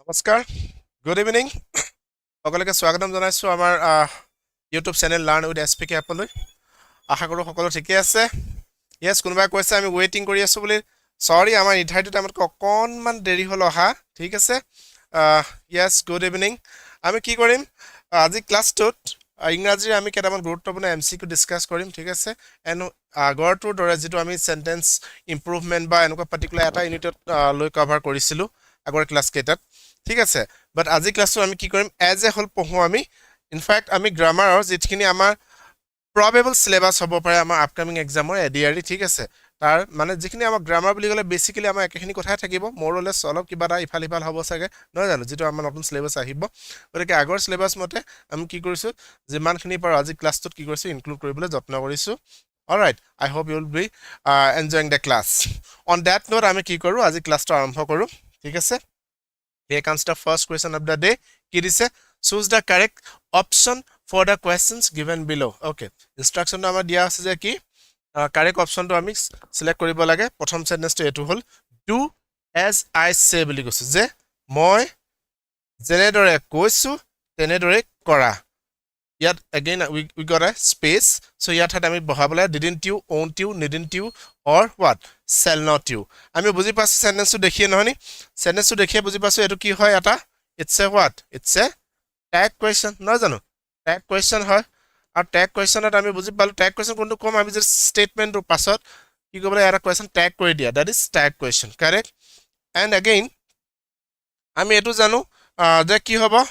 নমস্কাৰ good evening সকলোকে স্বাগতম জনাইছো আমাৰ ইউটিউব চেনেল লাৰ্ণ উইথ এছপিকে এপলৈ আশা কৰোঁ সকলো ঠিকে আছে ইয়েছ কোনোবাই কৈছে আমি ৱেইটিং কৰি আছো বুলি সৰি আমাৰ নিৰ্ধাৰিত টাইমতকৈ অকণমান দেৰি হ'ল অহা ঠিক আছে ইয়েছ গুড ইভিনিং আমি কি কৰিম আজি ক্লাছটোত ইংৰাজীৰ আমি কেইটামান গুৰুত্বপূৰ্ণ MCQ ডিছকাছ কৰিম ঠিক আছে এণ্ড আগৰটোৰ দৰে যিটো আমি চেণ্টেন্স ইম্প্ৰুভমেণ্ট বা এনেকুৱা পাৰ্টিকুলাৰ এটা ইউনিটত লৈ কভাৰ কৰিছিলোঁ আগৰ ক্লাছ কেইটাত ঠিক আছে বাট আজি ক্লাছটো আমি কি কৰিম এজ এ হোল পঢ়ো আমি ইনফ্যাক্ট আমি গ্ৰামাৰৰ যিখিনি আমাৰ প্ৰবেবল সিলেবাস হ'ব পাৰে আমাৰ আপকামিং এক্সামৰ ADRE ঠিক আছে তাৰ মানে যিখিনি আমাৰ গ্ৰামাৰ বুলি ক'লে বেসিক্যালি আমাৰ একেখিনি কথাই থাকিব মোৰলেছ অলপ কিবা এটা ইফাল ইফাল হ'ব চাগে নহয় জানো যেটো আমাৰ নতুন সিলেবাস আহিব গতিকে আগৰ সিলেবাস মতে আমি কি কৰিছো যিমানখিনি পাৰো আজি ক্লাছটোত কি কৰিছো ইনক্লুড কৰিবলৈ যত্ন কৰিছো alright I hope you will be enjoying the class on that note আমি কি কৰো আজি ক্লাছটো আৰম্ভ কৰো ঠিক আছে Here comes the first question of the day. Ki dise choose the correct option for the questions given below. Okay. Instruction to amar dia ase je ki correct option to ami select koribo lage. Prothom sentence to etu hol do as I say boli koisu je moi jene dore koisu tene dore kora. Yet again we got a space. So yet had ami bohabole didn't you, won't you, needn't you or what? Shall not you. Ami buji pasu sentence to dekhiye nohoni. Sentence to dekhiye buji pasu etu ki hoy eta? It's a what? It's a tag question. No jano. Tag question hoy. Ar tag question at ami buji palu tag question kontu kom ami just statement ru pasot ki kobole era question tag kori dia. That is tag question. Correct? And again ami etu janu je ki hobo?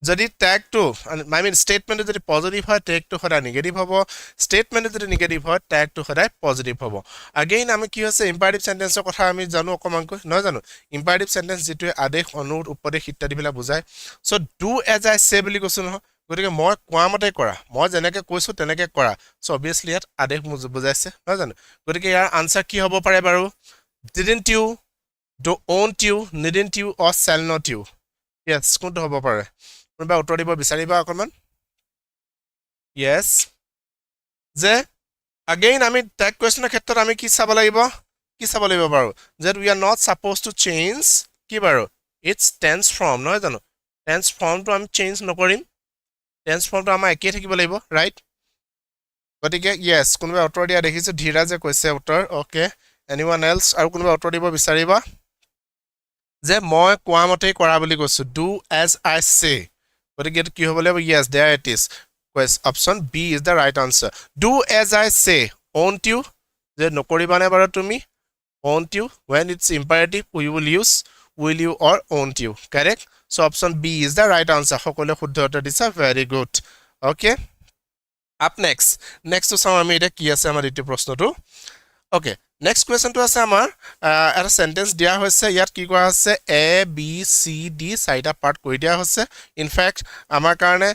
যদি tag টু I mean statement যদি positive হয় tag টু সদায় negative হ'ব statement যদি negative হয় tag টু সদায় পজিটিভ হ'ব अगेन আমি কি হৈছে ইম্পাৰেটিভ সেন্টেন্সৰ কথা আমি জানো অকমানকৈ নহয় জানো ইম্পাৰেটিভ সেন্টেন্স যেটো আদেশ অনুৰোধ উপদেশ ইত্যাদি বিলা বুজায় so do as I say বুলি কৈছো নহয় গতিকে মই কোৱা মতে কৰা মই যেনেকৈ কৈছো তেনেকৈ কৰা সো অবিয়াসলি ইয়াত আদেশ বুজাইছে নহয় জানো গতিকে ইয়াৰ আনসাৰ কি হ'ব পাৰে বাৰু didn't you do won't you needn't you or shall not you yes কোনটো হ'ব পাৰে কোনবা উত্তৰ দিব বিচাৰিবা অকমান yes যে again আমি ট্যাগ কোৱেশ্চনৰ ক্ষেত্ৰত আমি কি চাব লাগিব বাৰু that we are not supposed to change কি বাৰু its tense form নহয় জানো tense form টো আমি চেঞ্জ নকৰিম tense form টো আমাৰ একে থাকিব লাগিব ৰাইট গতিকে yes কোনবা উত্তৰ দিয়া দেখিছো ধীৰাজে কৈছে উত্তৰ ওকে এনিওয়ান এলস আৰু কোনবা উত্তৰ দিব বিচাৰিবা যে মই কোৱা মতে কৰা বুলি কৈছো do as I say গতিকে কি হ'ব লাগিব yes there it is option B is the right answer do as I say won't you যে নকৰিবা নে বাৰু তুমি won't you when it's imperative we will use will you or won't you correct so option B is the right answer সকলে শুদ্ধ উত্তৰ দিছা very good okay up next to চাম আমি এটা কি আছে আমাৰ দ্বিতীয় প্ৰশ্নটো okay next question to আছে আমাৰ এটা সেন্টেন্স দিয়া হৈছে ইয়াত কি কোৱা আছে A B C D চাৰিটা পাৰ্ট কৰি দিয়া হৈছে ইনফ্যাক্ট আমাৰ কাৰণে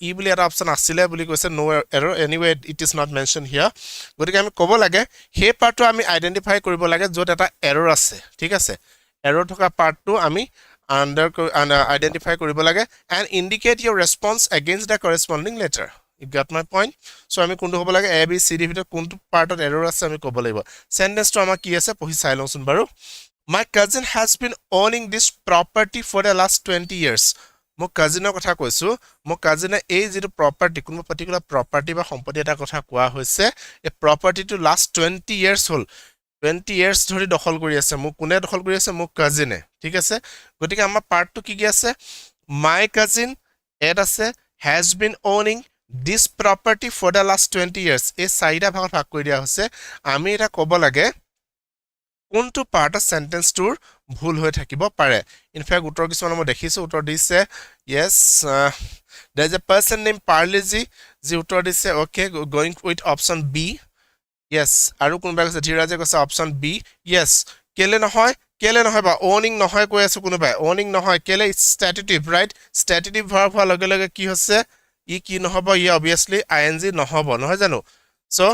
ই বুলি এটা অপচন আছিল বুলি কৈছে no error anyway it is not mention here গতিকে আমি ক'ব লাগে সেই পাৰ্টটো আমি আইডেন্টিফাই কৰিব লাগে য'ত এটা এৰৰ আছে ঠিক আছে এৰৰ থকা পাৰ্টটো আমি আইডেন্টিফাই কৰিব লাগে and indicate your response against the corresponding letter You got my point? So আমি কোনটো হ'ব লাগে A B C D ভিতৰত কোনটো পাৰ্টত এৰৰ আছে আমি ক'ব লাগিব সেন্টেন্সটো আমাৰ কি আছে পঢ়ি চাই লওঁচোন বাৰু My cousin has been owning this property for the last 20 years মই কাজিনৰ কথা কৈছো মই কাজিনে এই যেটো প্ৰপাৰ্টি কোনো পাৰ্টিকুলাৰ প্ৰপাৰ্টি বা সম্পত্তি এটা কথা কোৱা হৈছে এই প্ৰপাৰ্টিটো লাষ্ট 20 years হ'ল 20 years ধৰি দখল কৰি আছে মোক কোনে দখল কৰি আছে মোক কাজিনে ঠিক আছে গতিকে আমাৰ পাৰ্টটো কি আছে My cousin এড আছে has been owning this property for the last 20 years এই চাৰিটা ভাগত ভাগ কৰি দিয়া হৈছে আমি এটা ক'ব লাগে কোনটো পাৰ্ট অফ সেন্টেন্সটোৰ ভুল হৈ থাকিব পাৰে ইনফ্যাক্ট উত্তৰ কিছুমান মই দেখিছো উত্তৰ দিছে yes there is a person named Parleji যি উত্তৰ দিছে okay going with option B yes আৰু কোনবা কৈছে ধীৰাজে কৈছে option B yes কেলে নহয় বা owning নহয় কৈ আছে কোনবাই owning নহয় কেলে stative right stative verb হোৱাৰ লগে লগে কি হৈছে ই কি নহব ই obviously ing নহব নহয় জানো সো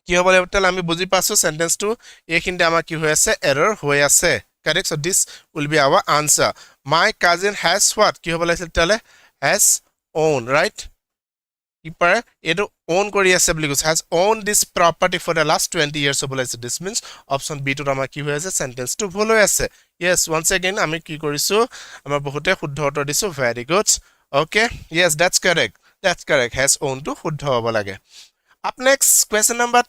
কি হ'ব লাগিব আমি বুজি পাছো সেন্টেন্সটো এইখিনতে আমাৰ কি হৈ আছে এৰৰ হৈ আছে correct so this will be our answer my cousin has what কি হ'ব লাগিছিল তেলে has owned right কি পাৰে এটো own কৰি আছে বুলি কৈছে has owned this property for the last 20 years হ'ব লাগিছে this means option b টো আমাৰ কি হৈ আছে sentence টো ভুল হৈ আছে yes once again আমি কি কৰিছো আমাৰ বহুতে শুদ্ধ উত্তৰ দিছো very good okay yes that's correct has owned টো শুদ্ধ হ'ব লাগে up next question number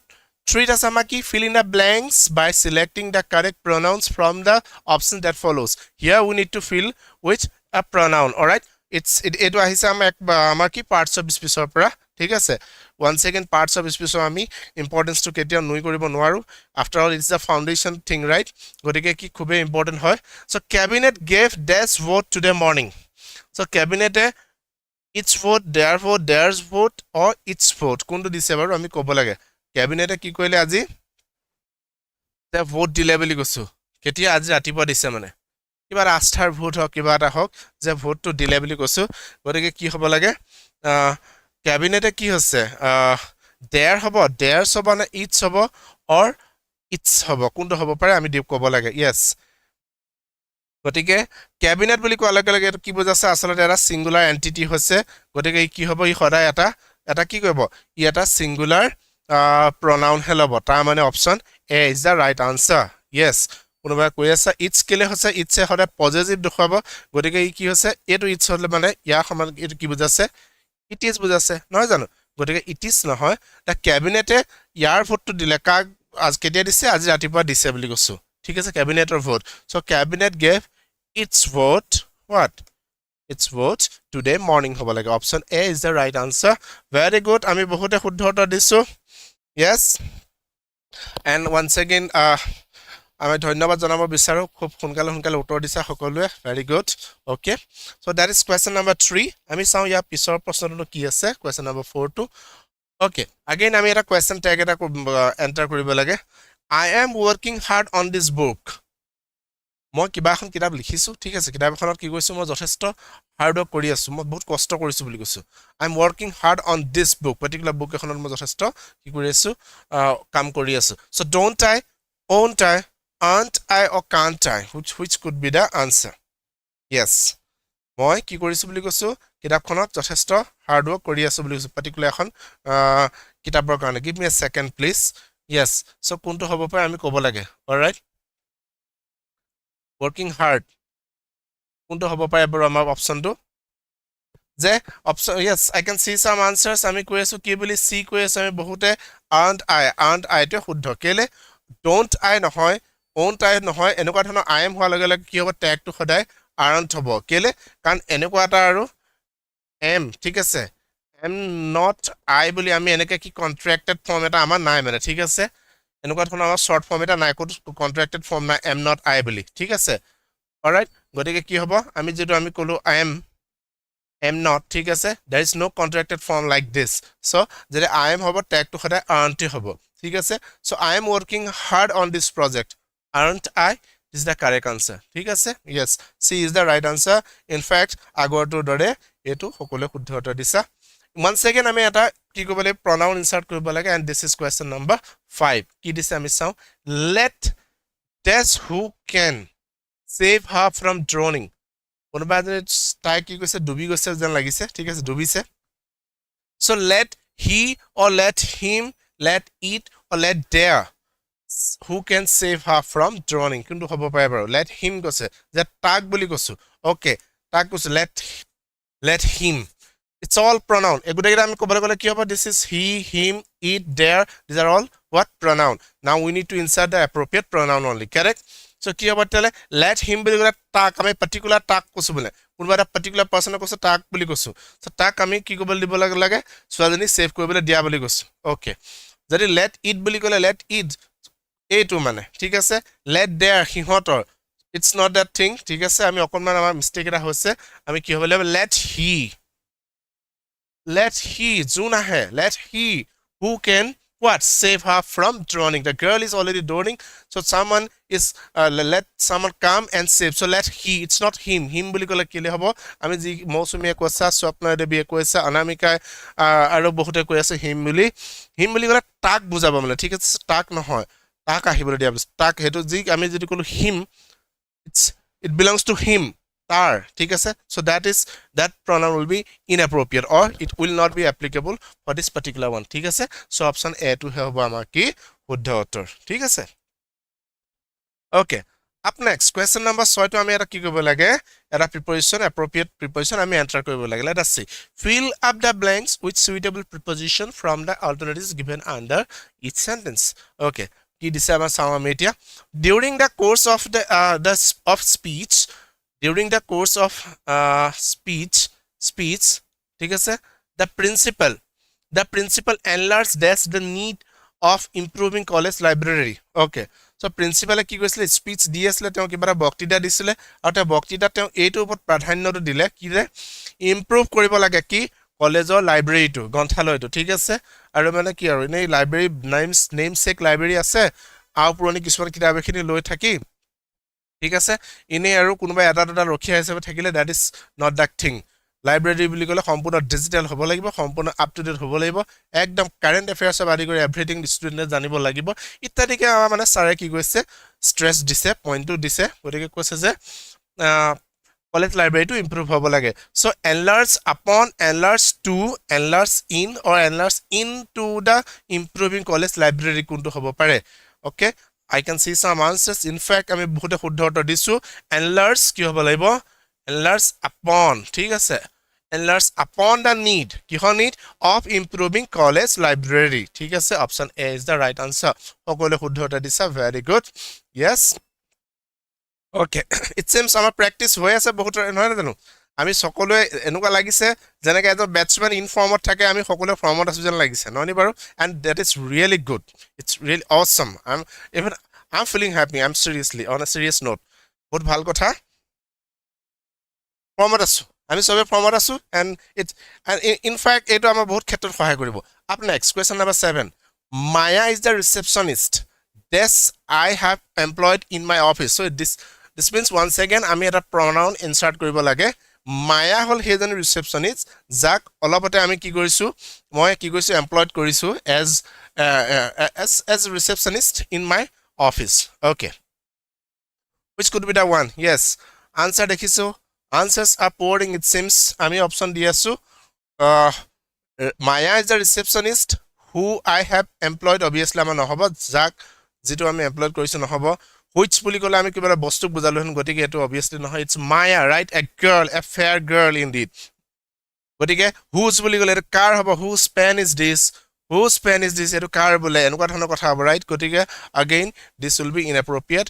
3 is amaki fill in the blanks by selecting the correct pronouns from the option that follows here we need to fill with a pronoun all right it ahise amaki parts of speech opera ঠিক আছে once again parts of speech আমি importance to ketia nui koribo noaru after all it's the foundation thing right gotike ki khube important hoy so cabinet gave dash vote today morning so cabinet its vote their vote theirs vote or its vote kuntu dise baru ami kobo lage cabinet কি কইলে আজি তে vote দিলে বুলি কৈছো কেতিয়া আজি ৰাতিপুৱা দিছে মানে কিবা আস্থাৰ ভোট হক কিবা এটা হক যে ভোটটো দিলে বুলি কৈছো গতিকে কি হ'ব লাগে ক্যাবিনেটে কি হৈছে দেয়াৰ হ'ব দেয়াৰছ হ'ব না ইটছ হ'ব অৰ ইটছ হ'ব কোনটো হ'ব পাৰে আমি দিব ক'ব লাগে ইয়েস গতিকে ক্যাবিনেট বুলি কোৱাৰ লগে লগে কি বুজাছে আসলে এটা সিঙ্গুলাৰ এন্টিটি হৈছে গতিকে কি হ'ব ই সদায় এটা কি কৰিব ই এটা singular pronoun hello ta mane option a is the right answer yes কোনোবা কৈ আছে ইটস কেলে হৈছে ইটস এ হৰে পজিটিভ দেখাব গতিকে ই কি হৈছে এটো ইটস হলে মানে ইয়া সমান এটো কি বুজাছে ইট ইজ বুজাছে নহয় জানো গতিকে ইট ইজ নহয় দা ক্যাবিনেটে ইয়াৰ ভোটটো দিলে কাক আজ কেতিয়া দিছে আজি ৰাতিপুৱা দিছে বুলি কৈছো ঠিক আছে ক্যাবিনেটৰ vote so cabinet gave its vote what its vote today morning হ'ব লাগে option a is the right answer very good আমি বহুতে শুদ্ধ উত্তৰ দিছো yes and once again আমি ধন্যবাদ জনাব বিচাৰো খুব সোনকালে উত্তৰ দিছা সকলোৱে very good okay so that is question number 3 আমি চাও ইয়া পিছৰ প্ৰশ্নটো কি আছে question number 4 টো okay again আমি এটা question tag এটা এন্টাৰ কৰিব লাগে I am working hard on this book মই কিবা এখন কিতাপ লিখিছো ঠিক আছে কিতাপখনত কি কৈছো মই যথেষ্ট হাৰ্ড ওয়াৰ্ক কৰি আছো মই বহুত কষ্ট কৰিছো বুলি কৈছো I am working hard on this book particular book এখনত মই যথেষ্ট কি কৰি আছো কাম কৰি আছো so don't I won't I aren't I or can't I which could be the answer yes মই কি কৰিছো বুলি কৈছো কিতাপখনত যথেষ্ট হাৰ্ড ওয়াৰ্ক কৰি আছো বুলি কৈছো পাৰ্টিকুলাৰ এখন কিতাপৰ কাৰণে give me a second please yes so কোনটো হ'ব পাৰে আমি ক'ব লাগে অলৰাইট working hard কোনটো হ'ব পাৰে বাৰু আমাৰ অপচনটো যে option yes I can see some answers আমি কৈ আছো কি বুলি সি কৈ আছো আমি বহুতে aren't I টো শুদ্ধ কেলে don't I নহয় won't I নহয় এনেকুৱা ধৰণৰ I am হোৱা লগে লগে কি হ'ব ট্যাগটো সদায় aren't হ'ব কেলে কাৰণ এনেকুৱা এটা আৰু am ঠিক আছে am not I বুলি আমি এনেকে কি কন্ট্ৰাক্টেড ফৰ্ম এটা আমাৰ নাই মানে ঠিক আছে এনেকুৱা ধৰণৰ আমাৰ শৰ্ট ফৰ্ম এটা নাই কোটো কন্ট্ৰাক্টেড ফৰ্ম নাই am not I বুলি ঠিক আছে অলৰাইট গতিকে কি হ'ব আমি যেটো আমি কলো I am not ঠিক আছে there is no contracted form like this so যেটা I am হ'ব ট্যাগটো সদায় aren't হ'ব ঠিক আছে so I am working hard on this project aren't I this is the correct answer ঠিক আছে yes C is the right answer in fact আগৰটোৰ দৰে এটো সকলো শুদ্ধ উত্তৰ দিছা once again আমি এটা কি কবলে pronoun insert কৰিব লাগে and this is question number 5 কি দিছে আমি চাও let dash who can save her from drowning কোনবা তাই কি কৈছে ডুবি গৈছে যেন লাগিছে ঠিক আছে ডুবিছে so let he or let him let it or let there who can save her from drowning কিন্তু হ'ব পাৰে বাৰু let him কৈছে যে তাক বুলি কৈছো okay তাক কৈছে let him it's all pronoun এগুডাইরা আমি কবলে গলে কি হ'ব this is he him it there these are all what pronoun now we need to insert the appropriate pronoun only correct so কি হ'ব তেলে let him বুলি গলে তাক আমি পার্টিকুলার তাক কৈছো বলে কোনবা এটা পার্টিকুলার পারসন কৈছো তাক বুলি কৈছো so তাক আমি কি কবলে দিব লাগে সোৱাজনী সেভ কৰিবলৈ দিয়া বুলি কৈছো okay যদি let it বুলি গলে let it এইটো মানে ঠিক আছে let there হিহতৰ it's not that thing ঠিক আছে আমি অকনমান আমাৰ মিস্টেক এটা হৈছে আমি কি হ'ব লাগিব let he জুন আহে let he who can what save her from drowning the girl is already drowning so someone is let someone come and save so let he it's not him বুলি কলে কিলে হ'ব আমি যি মৌসুমীয়ে কৈছা স্বপ্না দেৱীয়ে কৈছা অনামিকা আৰু বহুতে কৈ আছে him বুলি কলে তাক বুজাব মানে ঠিক আছে তাক নহয় তাক আহিবলৈ দিয়া তাক হেতু যি আমি যদি কলো him it belongs to him তাৰ ঠিক আছে so that pronoun will be inappropriate or it will not be applicable for this particular one ঠিক আছে so option A to হ'ব আমাৰ কি শুদ্ধ উত্তৰ ঠিক আছে okay up next question number 6 to আমি এটা কি কৰিব লাগে এটা preposition appropriate preposition আমি enter কৰিব লাগে let us see fill up the blanks with suitable preposition from the alternatives given under each sentence okay কি দিছে আমাৰ চাও আমি এতিয়া during the course of of speech during the course of speech ঠিক আছে the principal enlarged the need of improving college library okay so principal কি কৈছিল speech দি আছিল তেওঁ কিবা বক্তৃতা দিছিল আৰু তেওঁ বক্তৃতা তেওঁ এইটো ওপৰত প্ৰাধান্যটো দিলে কি যে ইমপ্ৰুভ কৰিব লাগে কি কলেজৰ লাইব্ৰেৰীটো গ্ৰন্থালয়টো ঠিক আছে আৰু মানে কি আৰু এই লাইব্ৰেৰী নেম চেক লাইব্ৰেৰী আছে আৰু পুৰণি কিছুমান কিতাপ এখিনি লৈ থাকি ঠিক আছে ইনে আৰু কোনোবা এটা দুটা ৰখি হিচাপে থাকিলে that is not that thing library বুলি ক'লে সম্পূৰ্ণ ডিজিটেল হ'ব লাগিব সম্পূৰ্ণ আপ টু ডেট হ'ব লাগিব একদম কাৰেন্ট এফেয়াৰ্স আদি কৰি এভৰিথিং ষ্টুডেন্টে জানিব লাগিব ইত্যাদিকে মানে সাৰে কি কৈছে ষ্ট্ৰেছ দিছে পইণ্টটো দিছে গতিকে কৈছে যে college library to improve hobo lage so enlarge upon enlarge to enlarge in or enlarge into the improving college library kuntu hobo pare okay I can see some answers in fact ami bohote shuddha uttor disu enlarge ki hobo laibo enlarge upon thik ase enlarge upon the need kihon need of improving college library thik ase option A is the right answer okole shuddha uttor disa very good yes okay it seems our practice hoy ase bahut নহয় জানো আমি সকলো এনেকুৱা লাগিছে যেনেকৈ এজন batsman in ফৰ্মত থাকে আমি সকলো ফৰ্মত আছো যেন লাগিছে নহনি বাৰু and that is really good it's really awesome I'm feeling happy I'm seriously on a serious note বহুত ভাল কথা ফৰ্মত আছো আমি সবে ফৰ্মত আছো and it and in fact এটো আমাৰ বহুত ক্ষেত্ৰত সহায় কৰিব up next question number 7 Maya is the receptionist this I have employed in my office so this means once again আমি এটা pronoun insert কৰিব লাগে Maya hol heজন receptionist যাক অলপতে আমি কি কৰিছো মই কি কৰিছো employed কৰিছো as a receptionist in my office okay which could be the one yes answer দেখিছো answers are pouring it seems আমি option দি আছো Maya is the receptionist who I have employed obviously আমাৰ নহব যাক যেটো আমি employed কৰিছো নহব which বুলি কলে আমি কিবা বস্তু বুজালো হেন গতিকে এটো obviously নহয় it's Maya right a fair girl indeed গতিকে whose বুলি কলে এটো কাৰ হ'ব whose pen is this এটো কাৰ বলে এনেকুৱা ধৰণৰ কথা হ'ব right গতিকে again this will be inappropriate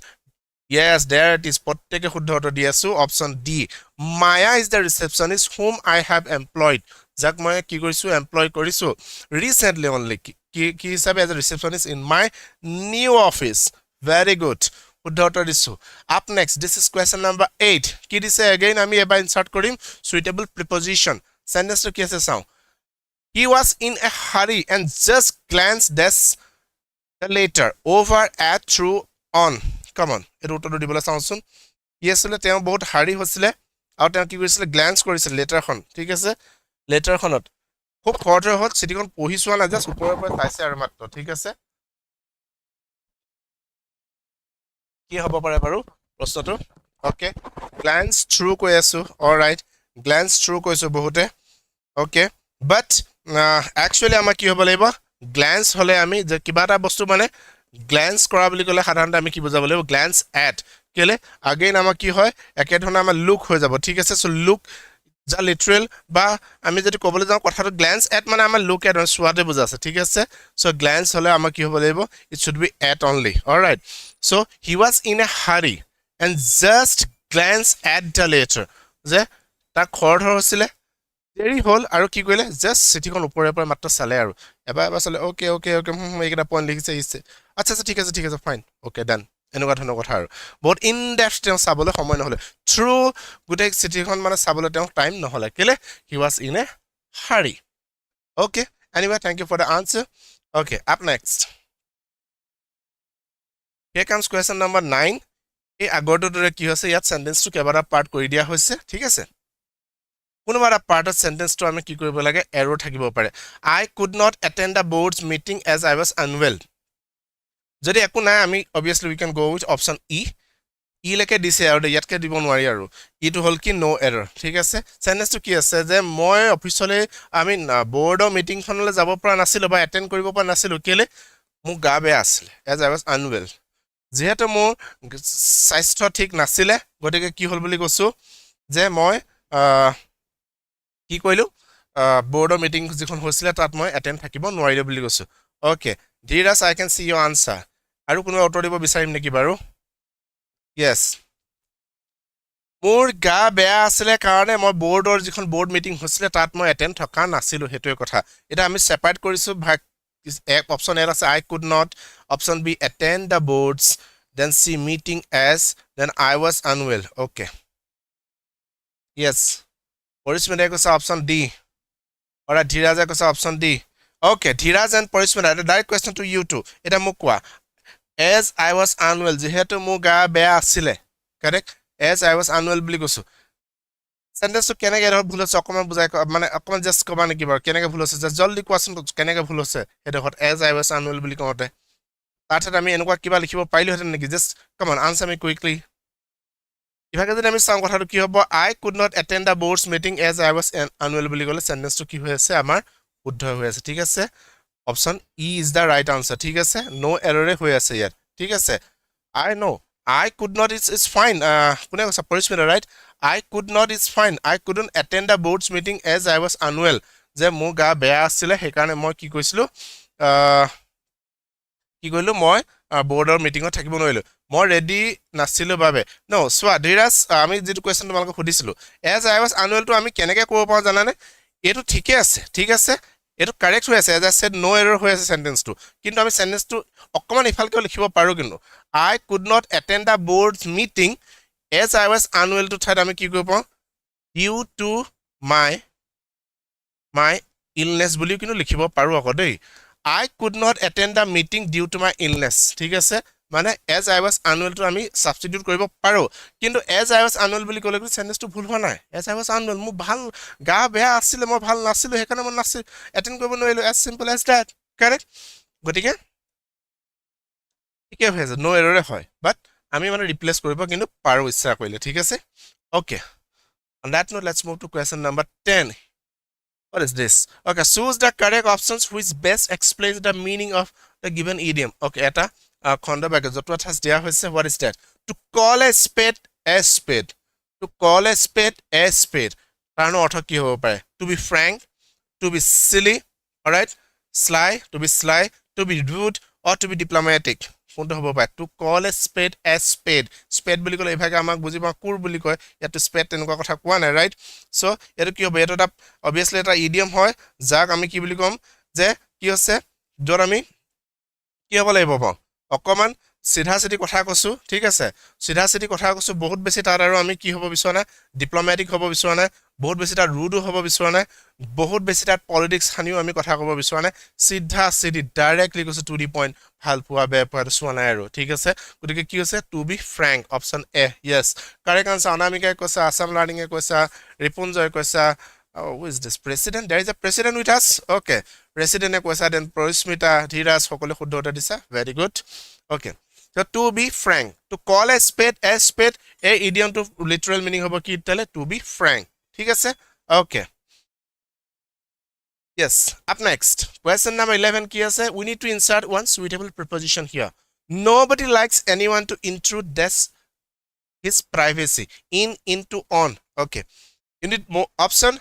yes there it is প্ৰত্যেকে শুদ্ধ উত্তৰ দি আছো option D Maya is the receptionist whom I have employed যাক মই কি কৰিছো এমপ্লয় কৰিছো recently only কি হিচাপে as a receptionist in my new office very good শুদ্ধ উত্তৰ দিছো up next this is question number 8 কি দিছে again আমি এবাৰ ইনসাৰ্ট কৰিম suitable preposition sentence to কি আছে চাও he was in a hurry and just glanced the letter over at through on come on এটো উত্তৰটো দিবলৈ চাওঁচোন কি আছিল তেওঁ বহুত হাৰি হৈছিল আৰু তেওঁ কি কৰিছিল গ্ল্যান্স কৰিছিল লেটাৰখন ঠিক আছে লেটাৰখনত খুব খৰধৰ হ'ল চিটিখন পঢ়ি চোৱা না জাস্ট ওপৰৰ পৰা চাইছে আৰু মাত্ৰ ঠিক আছে কি হ'ব পাৰে বাৰু প্ৰশ্নটো ওকে glance through কৈ আছো অলৰাইট glance through কৈছো বহুতে ওকে বাট actually আমাৰ কি হ'ব লাগিব glance হলে আমি যে কিবা এটা বস্তু মানে glance কৰা বুলি কলে সাধাৰণতে আমি কি বুজাব লাগিব glance at কেলে again আমাৰ কি হয় একে ধৰণে আমাৰ look হৈ যাব ঠিক আছে সো look যা লিটাৰেল বা আমি যদি ক'বলৈ যাওঁ কথাটো glance at মানে আমাৰ look at সোৱাতে বুজাছে ঠিক আছে সো glance হলে আমাৰ কি হ'ব লাগিব it should be at only all right so he was in a hurry and just glanced at the letter যে তা খৰধৰ হৈছিল দেৰি হ'ল আৰু কি কৰিলে জাস্ট চিঠিখন ওপৰৰ পৰা মাত্ৰ চালে আৰু এবাৰ চালে ওকে এইকেইটা পইণ্ট লিখিছে ইছে আচ্ছা ঠিক আছে ফাইন ওকে ডান এনেকুৱা ধৰণৰ কথা আৰু বহুত ইন ডেপথ তেওঁ চাবলৈ সময় নহলে থ্ৰু গোটেই চিঠিখন মানে চাবলৈ তেওঁ টাইম নহলে কেলে হি ওয়াজ in a hurry okay anyway thank you for the answer okay up next here comes question number 9 এই আগৰটোৰ দৰে কি হৈছে ইয়াত সেন্টেন্সটো কেইবাটা পাৰ্ট কৰি দিয়া হৈছে ঠিক আছে কোনোবা এটা পাৰ্টৰ সেন্টেন্সটো আমি কি কৰিব লাগে এৰো থাকিব পাৰে I could not attend the board's meeting as I was unwell যদি একো নাই আমি obviously we can go with option E ই লেকে দিছে আৰু ইয়াতকে দিব নোৱাৰি আৰু ইটো হল কি নো এৰৰ ঠিক আছে সেন্টেন্সটো কি আছে যে মই অফিচলে আমি বৰ্ডৰ মিটিংখনলৈ যাব পৰা নাছিলো বা এটেন্ড কৰিব পৰা নাছিলো কেলে মোৰ গা বেয়া আছিল এজ আই ৱাজ আনৱেল যেহেতু মোৰ স্বাস্থ্য ঠিক নাছিলে গতিকে কি হল বুলি কৈছো যে মই কি কইলো বৰ্ডৰ মিটিং যিখন হৈছিলে তাত মই এটেন্ড থাকিব নোৱাৰিলো বুলি কৈছো okay Dhiraj I can see your answer আৰু কোনো উত্তৰ দিব বিচাৰিম নেকি বাৰু yes মোৰ গা বেয়া আছিলে কাৰণে মই বৰ্ডৰ যিখন বৰ্ড মিটিং হৈছিলে তাত মই এটেন্ড থকা নাছিলো হেতুৱে কথা এটা আমি সেপাৰেট কৰিছো ভাগ এক অপচন এ আছে I could not option be attend the boards then C meeting as then I was unwell okay yes Parishmita কৈছে অপচন ডি অৰা ধীৰাজে কৈছে option D okay Dhiraj and Parishmita direct question to you two এটা মোক কোৱা as I was unwell যেহেতু মোৰ গা বেয়া আছিলে correct as I was unwell বুলি কৈছো সেন্টেন্সটো কেনেকৈ এডৰ ভুল আছে অকমান বুজাই মানে অকমান জাস্ট কবা নেকি বাৰু কেনেকৈ ভুল আছে জাস্ট জলদি কোৱাচোন কেনেকৈ ভুল আছে এডখত as I was unwell বুলি কওঁতে তাত আমি এনেকুৱা কিবা লিখিব পাৰিলোহেঁতেন নেকি just come on answer me quickly ইভাগে যদি আমি চাওঁ কথাটো কি হ'ব I could not attend the board's meeting as I was unwell বুলি ক'লে সেন্টেন্সটো কি হৈ আছে আমাৰ শুদ্ধ হৈ আছে ঠিক আছে option E is the right answer ঠিক আছে নো এৰৰে হৈ আছে ইয়াত ঠিক আছে I know I could not it's fine কোনে কৈছে Parishmita right I could not is fine I couldn't attend the board's meeting as I was unwell যে মোৰ গা বেয়া আছিল হেকাৰণে মই কি কৈছিলো কি কইলো মই বৰ্ডৰ মিটিংত থাকিব নোৱাৰিলো মই ৰেডি নাছিলো বাবে নো সোৱা ধীৰাজ আমি যেটো কোৱেশ্চন তোমালোকক সুধিছিলো as I was unwell to আমি কেনেকৈ কৰিব পাৰো জানানে এটো ঠিকে আছে ঠিক আছে এটো কাৰেক্ট হৈ আছে as I said no error হৈ আছে সেন্টেন্সটো কিন্তু আমি সেন্টেন্সটো অকমান ইফালকে লিখিব পাৰো কিন্তু I could not attend the board's meeting as I was unwell to ঠাইত আমি কি কৰিব পাৰো due to my illness বুলি কিন্তু লিখিব পাৰো আকৌ দেই I could not attend the meeting due to my illness ঠিক আছে মানে as I was unwell to আমি সাবস্টিটিউট কৰিব পাৰো কিন্তু as I was unwell বুলি ক'লে সেন্টেন্সটো ভুল হোৱা নাই as I was unwell মোৰ ভাল গা বেয়া আছিল মই ভাল নাছিলো হেকাৰণে মই নাছিল এটেন্ড কৰিব নোৱাৰিলো as simple as that correct গতিকে ঠিকে হৈ আছে নো এৰৰে হয় বাট আমি মানে ৰিপ্লেস কৰিব কিন্তু পাৰো ইচ্ছা কৰিলে ঠিক আছে okay on that note let's move to question number 10 what is this okay choose the correct options which best explains the meaning of the given idiom okay eta খণ্ড বাক্য যটো ঠাস দিয়া হৈছে what is that to call a spade to call a spade তাৰ অৰ্থ কি হ'ব পাৰে to be frank to be silly all right sly to be rude or to be diplomatic কোনটো হ'ব পাৰে to call a spade বুলি ক'লে ইভাগে আমাক বুজি পাওঁ কুৰ বুলি কয় ইয়াত spade তেনেকুৱা কথা কোৱা নাই ৰাইট সো এটো কি হ'ব এটা obviously এটা idiom হয় যাক আমি কি বুলি কম যে কি হৈছে যৰ আমি কি হ'ব লাগিব পাওঁ অকমান সিধা সিধি কথা কৈছো ঠিক আছে সিধা সিধি কথা কৈছো বহুত বেছি তাৰ আৰু আমি কি হ'ব বিচৰা নাই ডিপ্লোমেটিক হ'ব বিচৰা নাই বহুত বেছি তাৰ ৰুড হ'ব বিচৰা নাই বহুত বেছি তাৰ পলিটিক্স হানিও আমি কথা ক'ব বিচৰা নাই সিধা সিধি ডাইৰেক্টলি কৈছো টু দি পইণ্ট ভাল পোৱা বেয়া পোৱা চোৱা নাই আৰু ঠিক আছে গতিকে কি হৈছে টু বি ফ্ৰেংক অপচন এ yes কাৰেক্ট আনসাৰ অনামিকাই কৈছা আসাম লাৰ্নিঙে কৈছা ৰিপুঞ্জয় কৈছা who is this president there is a president with us okay president e কৈছা then Parishmita ধীৰাজ সকলে শুদ্ধ উত্তৰ দিছা very good okay so to be frank to call a spade a idiom to literal meaning hobo ki tele to be frank ঠিক আছে okay yes up next question number 11 ki ase we need to insert one suitable preposition here nobody likes anyone to intrude his privacy into on okay you need more option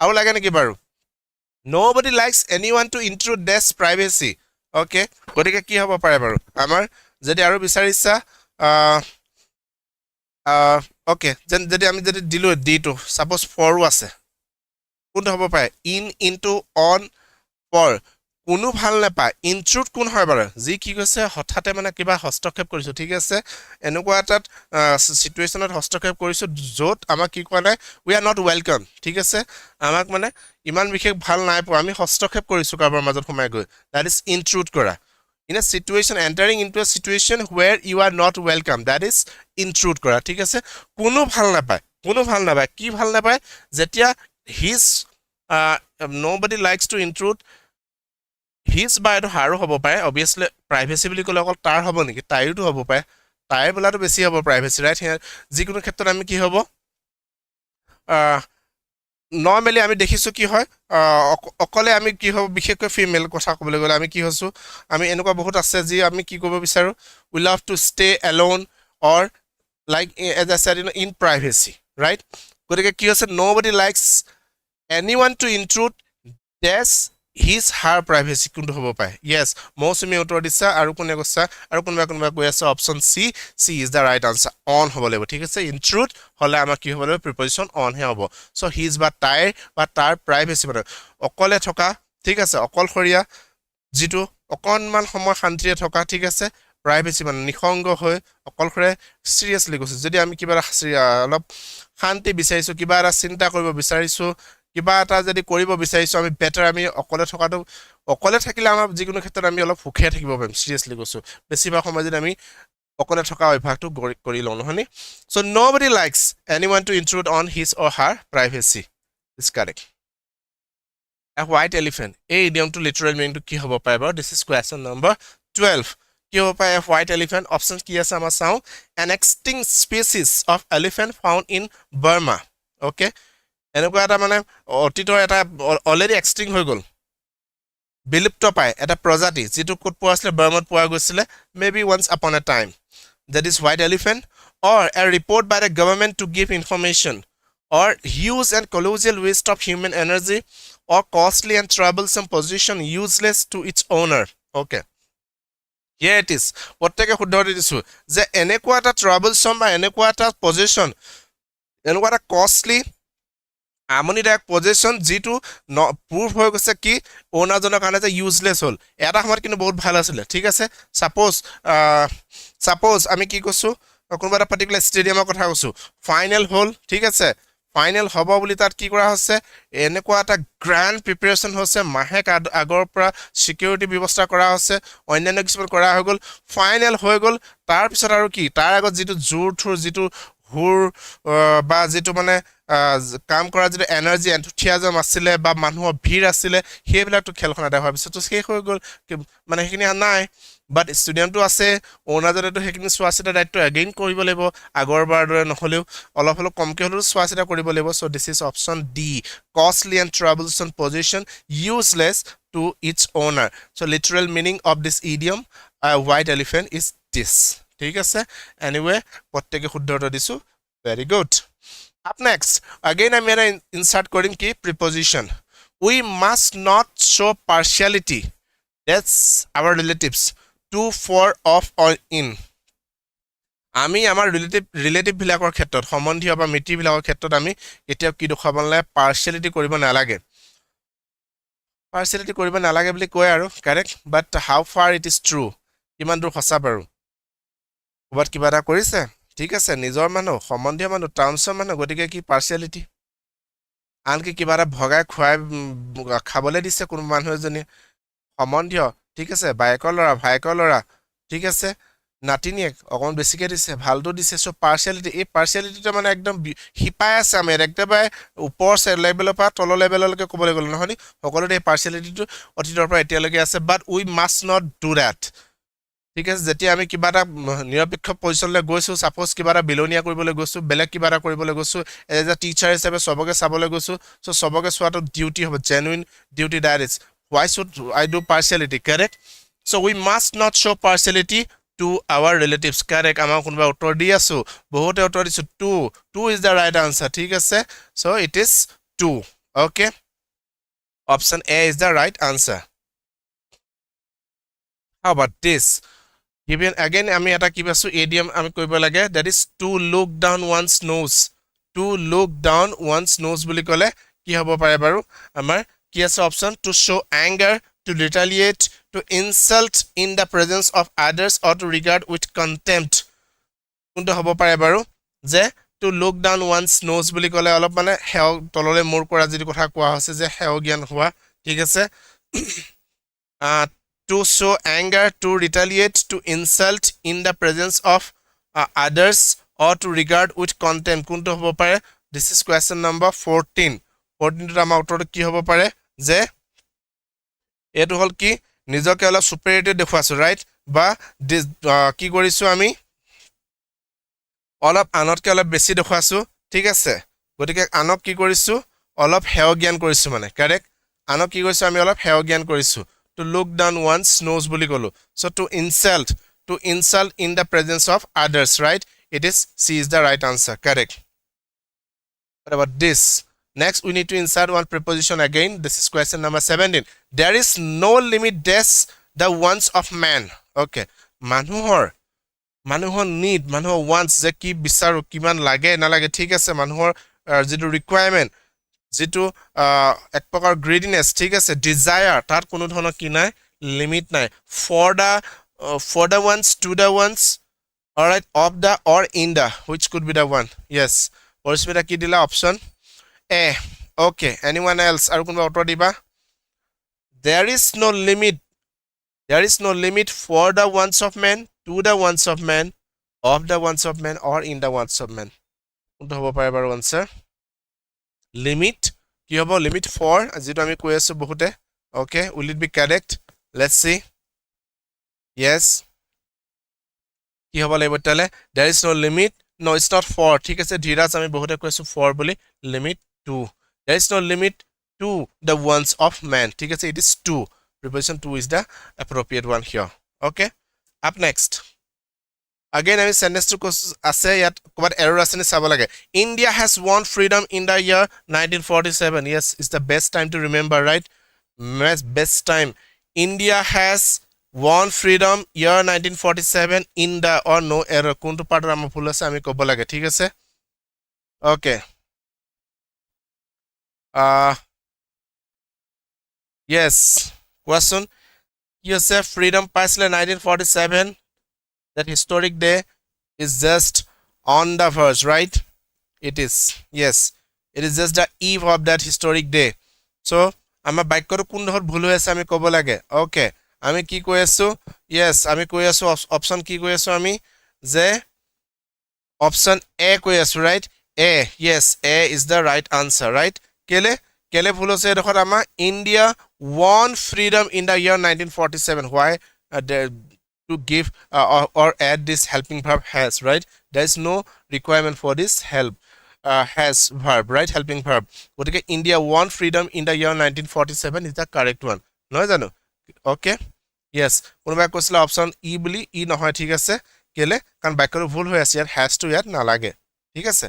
aru lage neki baru nobody likes anyone to intrude their privacy okay gotike ki hobo pare baru amar যদি আৰু বিচাৰিছা okay যদি আমি যদি দিলো D two suppose for আছে কোনটো হ'ব পাৰে ইন ইনটু অন ফৰ কোনো ভাল নাপায় ইনট্ৰুড কোন হয় বাৰু যি কি কৈছে হঠাতে মানে কিবা হস্তক্ষেপ কৰিছো ঠিক আছে এনেকুৱা এটা সিচুৱেচনত হস্তক্ষেপ কৰিছো যত আমাক কি কোৱা নাই উই আৰ নট ওয়েলকাম ঠিক আছে আমাক মানে ইমান বিশেষ ভাল নাই পোৱা আমি হস্তক্ষেপ কৰিছো কাৰোবাৰ মাজত সোমাই গৈ দ্যাট ইজ ইনট্ৰুড কৰা in a situation entering into a situation where you are not welcome that is intrude kora thik ase kono bhal na pae ki bhal na pae jetia his nobody likes to intrude his by to haru hobo pare obviously privacy bili kole okol tar hobo niki tairu to hobo pare তাইৰ বোলাটো বেছি হ'ব privacy right যিকোনো ক্ষেত্ৰত আমি কি হ'ব normally আমি দেখিছোঁ কি হয় অকলে আমি কি হ'ব বিশেষকৈ ফিমেল কথা ক'বলৈ গ'লে আমি কি হৈছোঁ আমি এনেকুৱা বহুত আছে যি আমি কি কৰিব বিচাৰোঁ we love to stay alone or like as I said in privacy right গতিকে কি হৈছে নবডি লাইকছ এনিৱান to intrude this his her privacy কোনটো হ'ব পাৰে য়েছ মৌচুমী উত্তৰ দিছা আৰু কোনে কৈছা আৰু কোনোবাই কৈ আছে option C is the right answer on হ'ব লাগিব ঠিক আছে ইনট্ৰুড হ'লে আমাৰ কি হ'ব লাগিব প্ৰিপজিশ্যন অনহে হ'ব চ' হিজ বা তাইৰ বা তাৰ প্ৰাইভেচি মানে অকলে থকা ঠিক আছে অকলশৰীয়া যিটো অকণমান সময় শান্তিৰে থকা ঠিক আছে প্ৰাইভেচি মানে নিসংগ হৈ অকলশৰে চিৰিয়াছলি কৈছোঁ যদি আমি কিবা অলপ শান্তি বিচাৰিছোঁ কিবা এটা চিন্তা কৰিব বিচাৰিছোঁ কিবা এটা যদি কৰিব বিচাৰিছোঁ আমি বেটাৰ আমি অকলে থাকিলে আমাৰ যিকোনো ক্ষেত্ৰত আমি অলপ সুখে থাকিব পাৰিম চিৰিয়াছলি কৈছোঁ বেছিভাগ সময় যদি আমি অকলে থকা অভ্যাসটো কৰি লওঁ নহয়নে চ' নবডি লাইকছ এনিৱান to intrude on his or her privacy is correct a white elephant এই ইডিয়মটো লিটাৰেল মিনিংটো কি হ'ব পাৰে বাৰু দিছ ইজ কুৱেশ্যন নম্বৰ 12 কি হ'ব পাৰে এ হোৱাইট এলিফেণ্ট অপশ্যন কি আছে আমাৰ চাওঁ an extinct species of elephant found in Burma okay এনেকুৱা এটা মানে অতীতৰ এটা অলৰেডি এক্সটিং হৈ গ'ল বিলুপ্ত পায় এটা প্ৰজাতি যিটো ক'ত পোৱা আছিলে বাৰ্মাত পোৱা গৈছিলে মে বি ওৱান্স আপন এ time that is white elephant or a report by the government to give information or use and colossal waste of human energy or costly and troublesome position useless to its owner okay here it is প্ৰত্যেকে শুদ্ধ দিছো যে এনেকুৱা এটা troublesome বা এনেকুৱা এটা position এনেকুৱা এটা costly আমনিদায়ক পজিশ্যন যিটো প্ৰুভ হৈ গৈছে কি ওনাৰজনৰ কাৰণে যে ইউজলেছ হ'ল এটা সময়ত কিন্তু বহুত ভাল আছিলে ঠিক আছে ছাপোজ আমি কি কৈছোঁ কোনোবা এটা পাৰ্টিকুলাৰ ষ্টেডিয়ামৰ কথা কৈছোঁ ফাইনেল হ'ল ঠিক আছে ফাইনেল হ'ব বুলি তাত কি কৰা হৈছে এনেকুৱা এটা গ্ৰেণ্ড প্ৰিপেৰেশ্যন হৈছে মাহেক আগৰ পৰা ছিকিউৰিটি ব্যৱস্থা কৰা হৈছে অন্যান্য কিছুমান কৰা হৈ গ'ল ফাইনেল হৈ গ'ল তাৰপিছত আৰু কি তাৰ আগত যিটো জোৰ থোৰ যিটো হুৰ বা যিটো মানে কাম কৰা যিটো এনাৰ্জি এন্থুথিয়াজম আছিলে বা মানুহৰ ভিৰ আছিলে সেইবিলাকতো খেলখন আদায় হোৱাৰ পিছতো শেষ হৈ গ'ল মানে সেইখিনি নাই বাট ষ্টেডিয়ামটো আছে ওনাৰজনেতো সেইখিনি চোৱা চিতা দায়িত্ব এগেইন কৰিব লাগিব আগৰবাৰ দৰে নহ'লেও অলপ কমকৈ হ'লেও চোৱা চিতা কৰিব লাগিব so' this is option the costly and troublesome position useless to its owner so' literal meaning of this idiom white elephant is this ঠিক আছে এনিৱে প্ৰত্যেকে শুদ্ধ উত্তৰ দিছোঁ very good Up next, again I'm going to insert coding key preposition. We must not show partiality. That's our relatives. To, for, of, or in. আমি আমাৰ relative বিলাকৰ ক্ষেত্ৰত সম্বন্ধীয় বা মিতি বিলাকৰ ক্ষেত্ৰত আমি কেতিয়াও কি দেখুৱাব নালাগে পাৰ্চিয়েলিটি কৰিব নালাগে বুলি কয় আৰু correct but how ফাৰ it is true কিমান দূৰ সঁচা বাৰু ক'ৰবাত কিবা এটা কৰিছে ঠিক আছে নিজৰ মানুহ সম্বন্ধীয় মানুহ টাউনছৰ মানুহ গতিকে কি পাৰ্চিয়েলিটি আনকি কিবা এটা ভগাই খুৱাই খাবলৈ দিছে কোনো মানুহ এজনী সম্বন্ধীয় ঠিক আছে বাইকৰ ল'ৰা ঠিক আছে নাতিনীয়েক অকণমান বেছিকৈ দিছে ভালটো দিছে চ' পাৰ্চিয়েলিটি এই পাৰ্চিয়েলিটিটো মানে একদম শিপাই আছে আমি একেবাৰে ওপৰ লেভেলৰ পৰা তলৰ লেভেললৈকে ক'বলৈ গ'লে নহয় সকলোতে এই পাৰ্চিয়েলিটিটো অতীতৰ পৰা এতিয়ালৈকে আছে বাট উই মাষ্ট নট ডু ডেট ঠিক আছে যেতিয়া আমি কিবা এটা নিৰপেক্ষ পজিশ্যনলৈ গৈছোঁ ছাপ'জ কিবা এটা বিলনীয়া কৰিবলৈ গৈছোঁ বেলেগ কিবা এটা কৰিবলৈ গৈছোঁ এজ এ টিচাৰ হিচাপে চবকে চাবলৈ গৈছোঁ চ' চবকে চোৱাটো ডিউটি হ'ব genuine duty that is why should I do partiality correct so we must not show partiality to our relatives correct আমাৰ কোনোবা উত্তৰ দি আছোঁ বহুতে উত্তৰ দিছোঁ two is the right answer ঠিক আছে so it is 2 okay option A is the right answer how about this given again আমি এটা কি পাইছোঁ idiom আমি কৰিব লাগে that is to look down one's nose বুলি ক'লে কি হ'ব পাৰে বাৰু আমাৰ কি আছে option to show anger to retaliate to insult in the presence of others or to regard with contempt কোনটো হ'ব পাৰে বাৰু যে to look down one's nose বুলি ক'লে অলপ মানে হেও তললৈ মূৰ কৰা যিটো কথা কোৱা হৈছে যে হেও জ্ঞান হোৱা ঠিক আছে to show anger to retaliate to insult in the presence of others or to regard with contempt কোনটো হ'ব পাৰে this is question number 14 টোত আমাৰ উত্তৰটো কি হ'ব পাৰে যে এইটো হ'ল কি নিজকে অলপ সুপেৰিয়ৰ দেখুৱাইছোঁ ৰাইট বা কি কৰিছোঁ আমি অলপ আনতকে অলপ বেছি দেখুৱাছো ঠিক আছে গতিকে আনক কি কৰিছো অলপ হেয় জ্ঞান কৰিছো মানে কাৰেক্ট আনক কি কৰিছো আমি অলপ হেয় জ্ঞান কৰিছো to look down one's nose বুলি কলো so to insult in the presence of others right it is C is the right answer correct what about this next we need to insert one preposition again this is question number 17 there is no limit dash the wants of man okay মানুহৰ need মানুহৰ wants যে কি বিচাৰো কিমান লাগে না লাগে ঠিক আছে মানুহৰ যেটো ৰিকুৱাৰমেন্ট যেটো এক প্ৰকাৰ গ্ৰেডিনেস ঠিক আছে ডিজায়াৰ তাত কোনো ধৰণৰ কি নাই লিমিট নাই for the ones to the ones all right of the or in the which could be the one yes Parismita কি দিলা option A okay anyone else আৰু কোনবা উত্তৰ দিবা there is no limit for the ones of men to the ones of men of the ones of men or in the ones of men কোনটো হ'ব পাৰে বাৰু আনসাৰ limit কি হ'ব limit for যেটো আমি কৈ আছো বহুতে okay will it be correct let's see yes কি হ'ব লাগিব তালে there is no limit no it's not for ঠিক আছে ধীৰাজ আমি বহুতে কৈছো for বুলি limit to there is no limit to the ones of man ঠিক আছে it is to preposition to is the appropriate one here okay up next again আমি sentence to আছে ইয়াত কবাত error আছে নি চাব লাগে India has won freedom in the year 1947 yes it's the best time to remember right best time India has won freedom year 1947 in the or no error কোনটো পাৰ্টৰ আমাৰ ভুল আছে আমি ক'ব লাগে ঠিক আছে okay yes question you say freedom পাইছিলে 1947 that historic day is just on the verge right it is yes it is just the eve of that historic day so আমাৰ বাক্যটো কোন ধৰ ভুল হৈ আছে আমি ক'ব লাগে okay আমি কি কৈ আছো yes আমি কৈ আছো অপচন কি কৈ আছো আমি যে অপচন A কৈ আছো right A yes A is the right answer right কেলে ভুল হৈছে দেখত আমাৰ India won freedom in the year 1947 why to give or add this helping verb has right there is no requirement for this help has verb right helping verb গতিকে India won freedom in the year 1947 is the correct one নহয় জানো okay yes কোনবা কৈছিল option E বুলি E নহয় ঠিক আছে কেলে কাৰণ বাক্যটো ভুল হৈ আছে ইয়াত has to ইয়াত নালাগে ঠিক আছে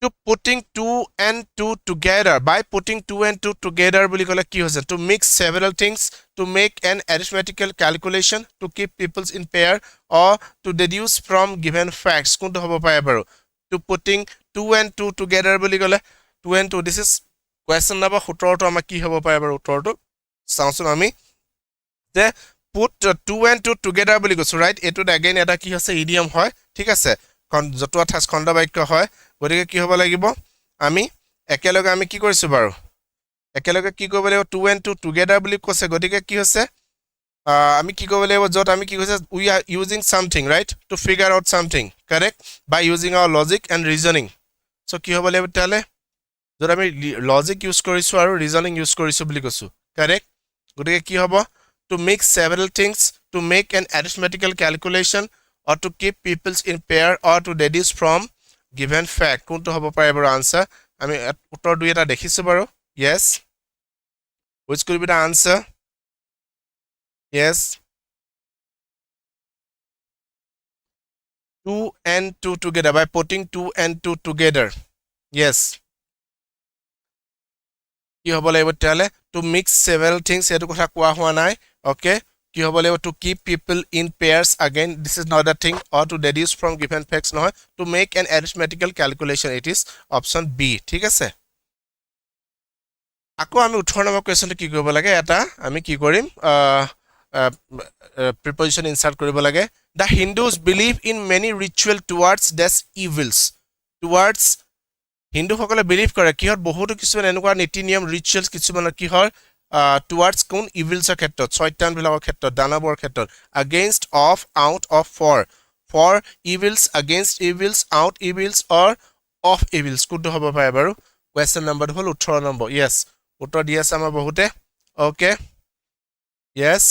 to putting two and two together by putting two and two together বুলি কলে কি হৈছে to mix several things to make an arithmetical calculation to keep peoples in pair or to deduce from given facts কোনটো হ'ব পাৰে বাৰু to putting two and two together বুলি কলে two and two this is question number 17 টো আমাৰ কি হ'ব পাৰে বাৰু উত্তৰটো চাওঁচোন আমি যে put two and two together বুলি কৈছো right এটোত again এটা কি হৈছে idiom হয় ঠিক আছে যটো 28 খণ্ড বাক্য হয় গতিকে কি হ'ব লাগিব আমি একেলগে আমি কি কৰিছো বাৰু একেলগে কি কৰিব লাগিব two and two together বুলি কৈছে গতিকে কি হৈছে আমি কি কৰিব লাগিব যত আমি কি কৈছে we are using something right to figure out something correct by using our logic and reasoning so কি হ'ব লাগিব তালে যত আমি logic use কৰিছো আৰু reasoning use কৰিছো বুলি কৈছো correct গতিকে কি হ'ব to mix several things to make an arithmetical calculation or to keep peoples in pair or to deduce from given fact কোনটো হ'ব পাৰে বাৰু answer আমি উত্তৰ দুই এটা দেখিছো বাৰু yes which could be the answer yes 2 and 2 together by putting 2 and 2 together yes কি হ'ব লাগিব তালে to mix several things এটো কথা কোৱা হোৱা নাই okay কি হ'ব লাগিব to keep people in pairs again this is not a thing or to deduce from given facts নহয় to make an arithmetical calculation it is option B ঠিক আছে আকৌ আমি 18 নম্বৰ কোৱেশ্চনটো কি কৰিব লাগে এটা আমি কি কৰিম preposition insert কৰিব লাগে the Hindus believe in many ritual towards this evils towards Hindu সকলে বিলিভ কৰে কিহৰ বহুতো কিছুমান এনেকুৱা নীতি নিয়ম ৰিচুৱেলছ কিছুমান কিহৰ towards কোন ইভিলছৰ ক্ষেত্ৰত শয়তান বিলাকৰ ক্ষেত্ৰত দানৱৰ ক্ষেত্ৰত against of out of for evils against evils out evils or of evils কোনটো হ'ব পাৰে বাৰু কোৱেশ্চন নম্বৰ হল 18 নম্বৰ yes উত্তৰ দি আছে আমাৰ বহুতে okay yes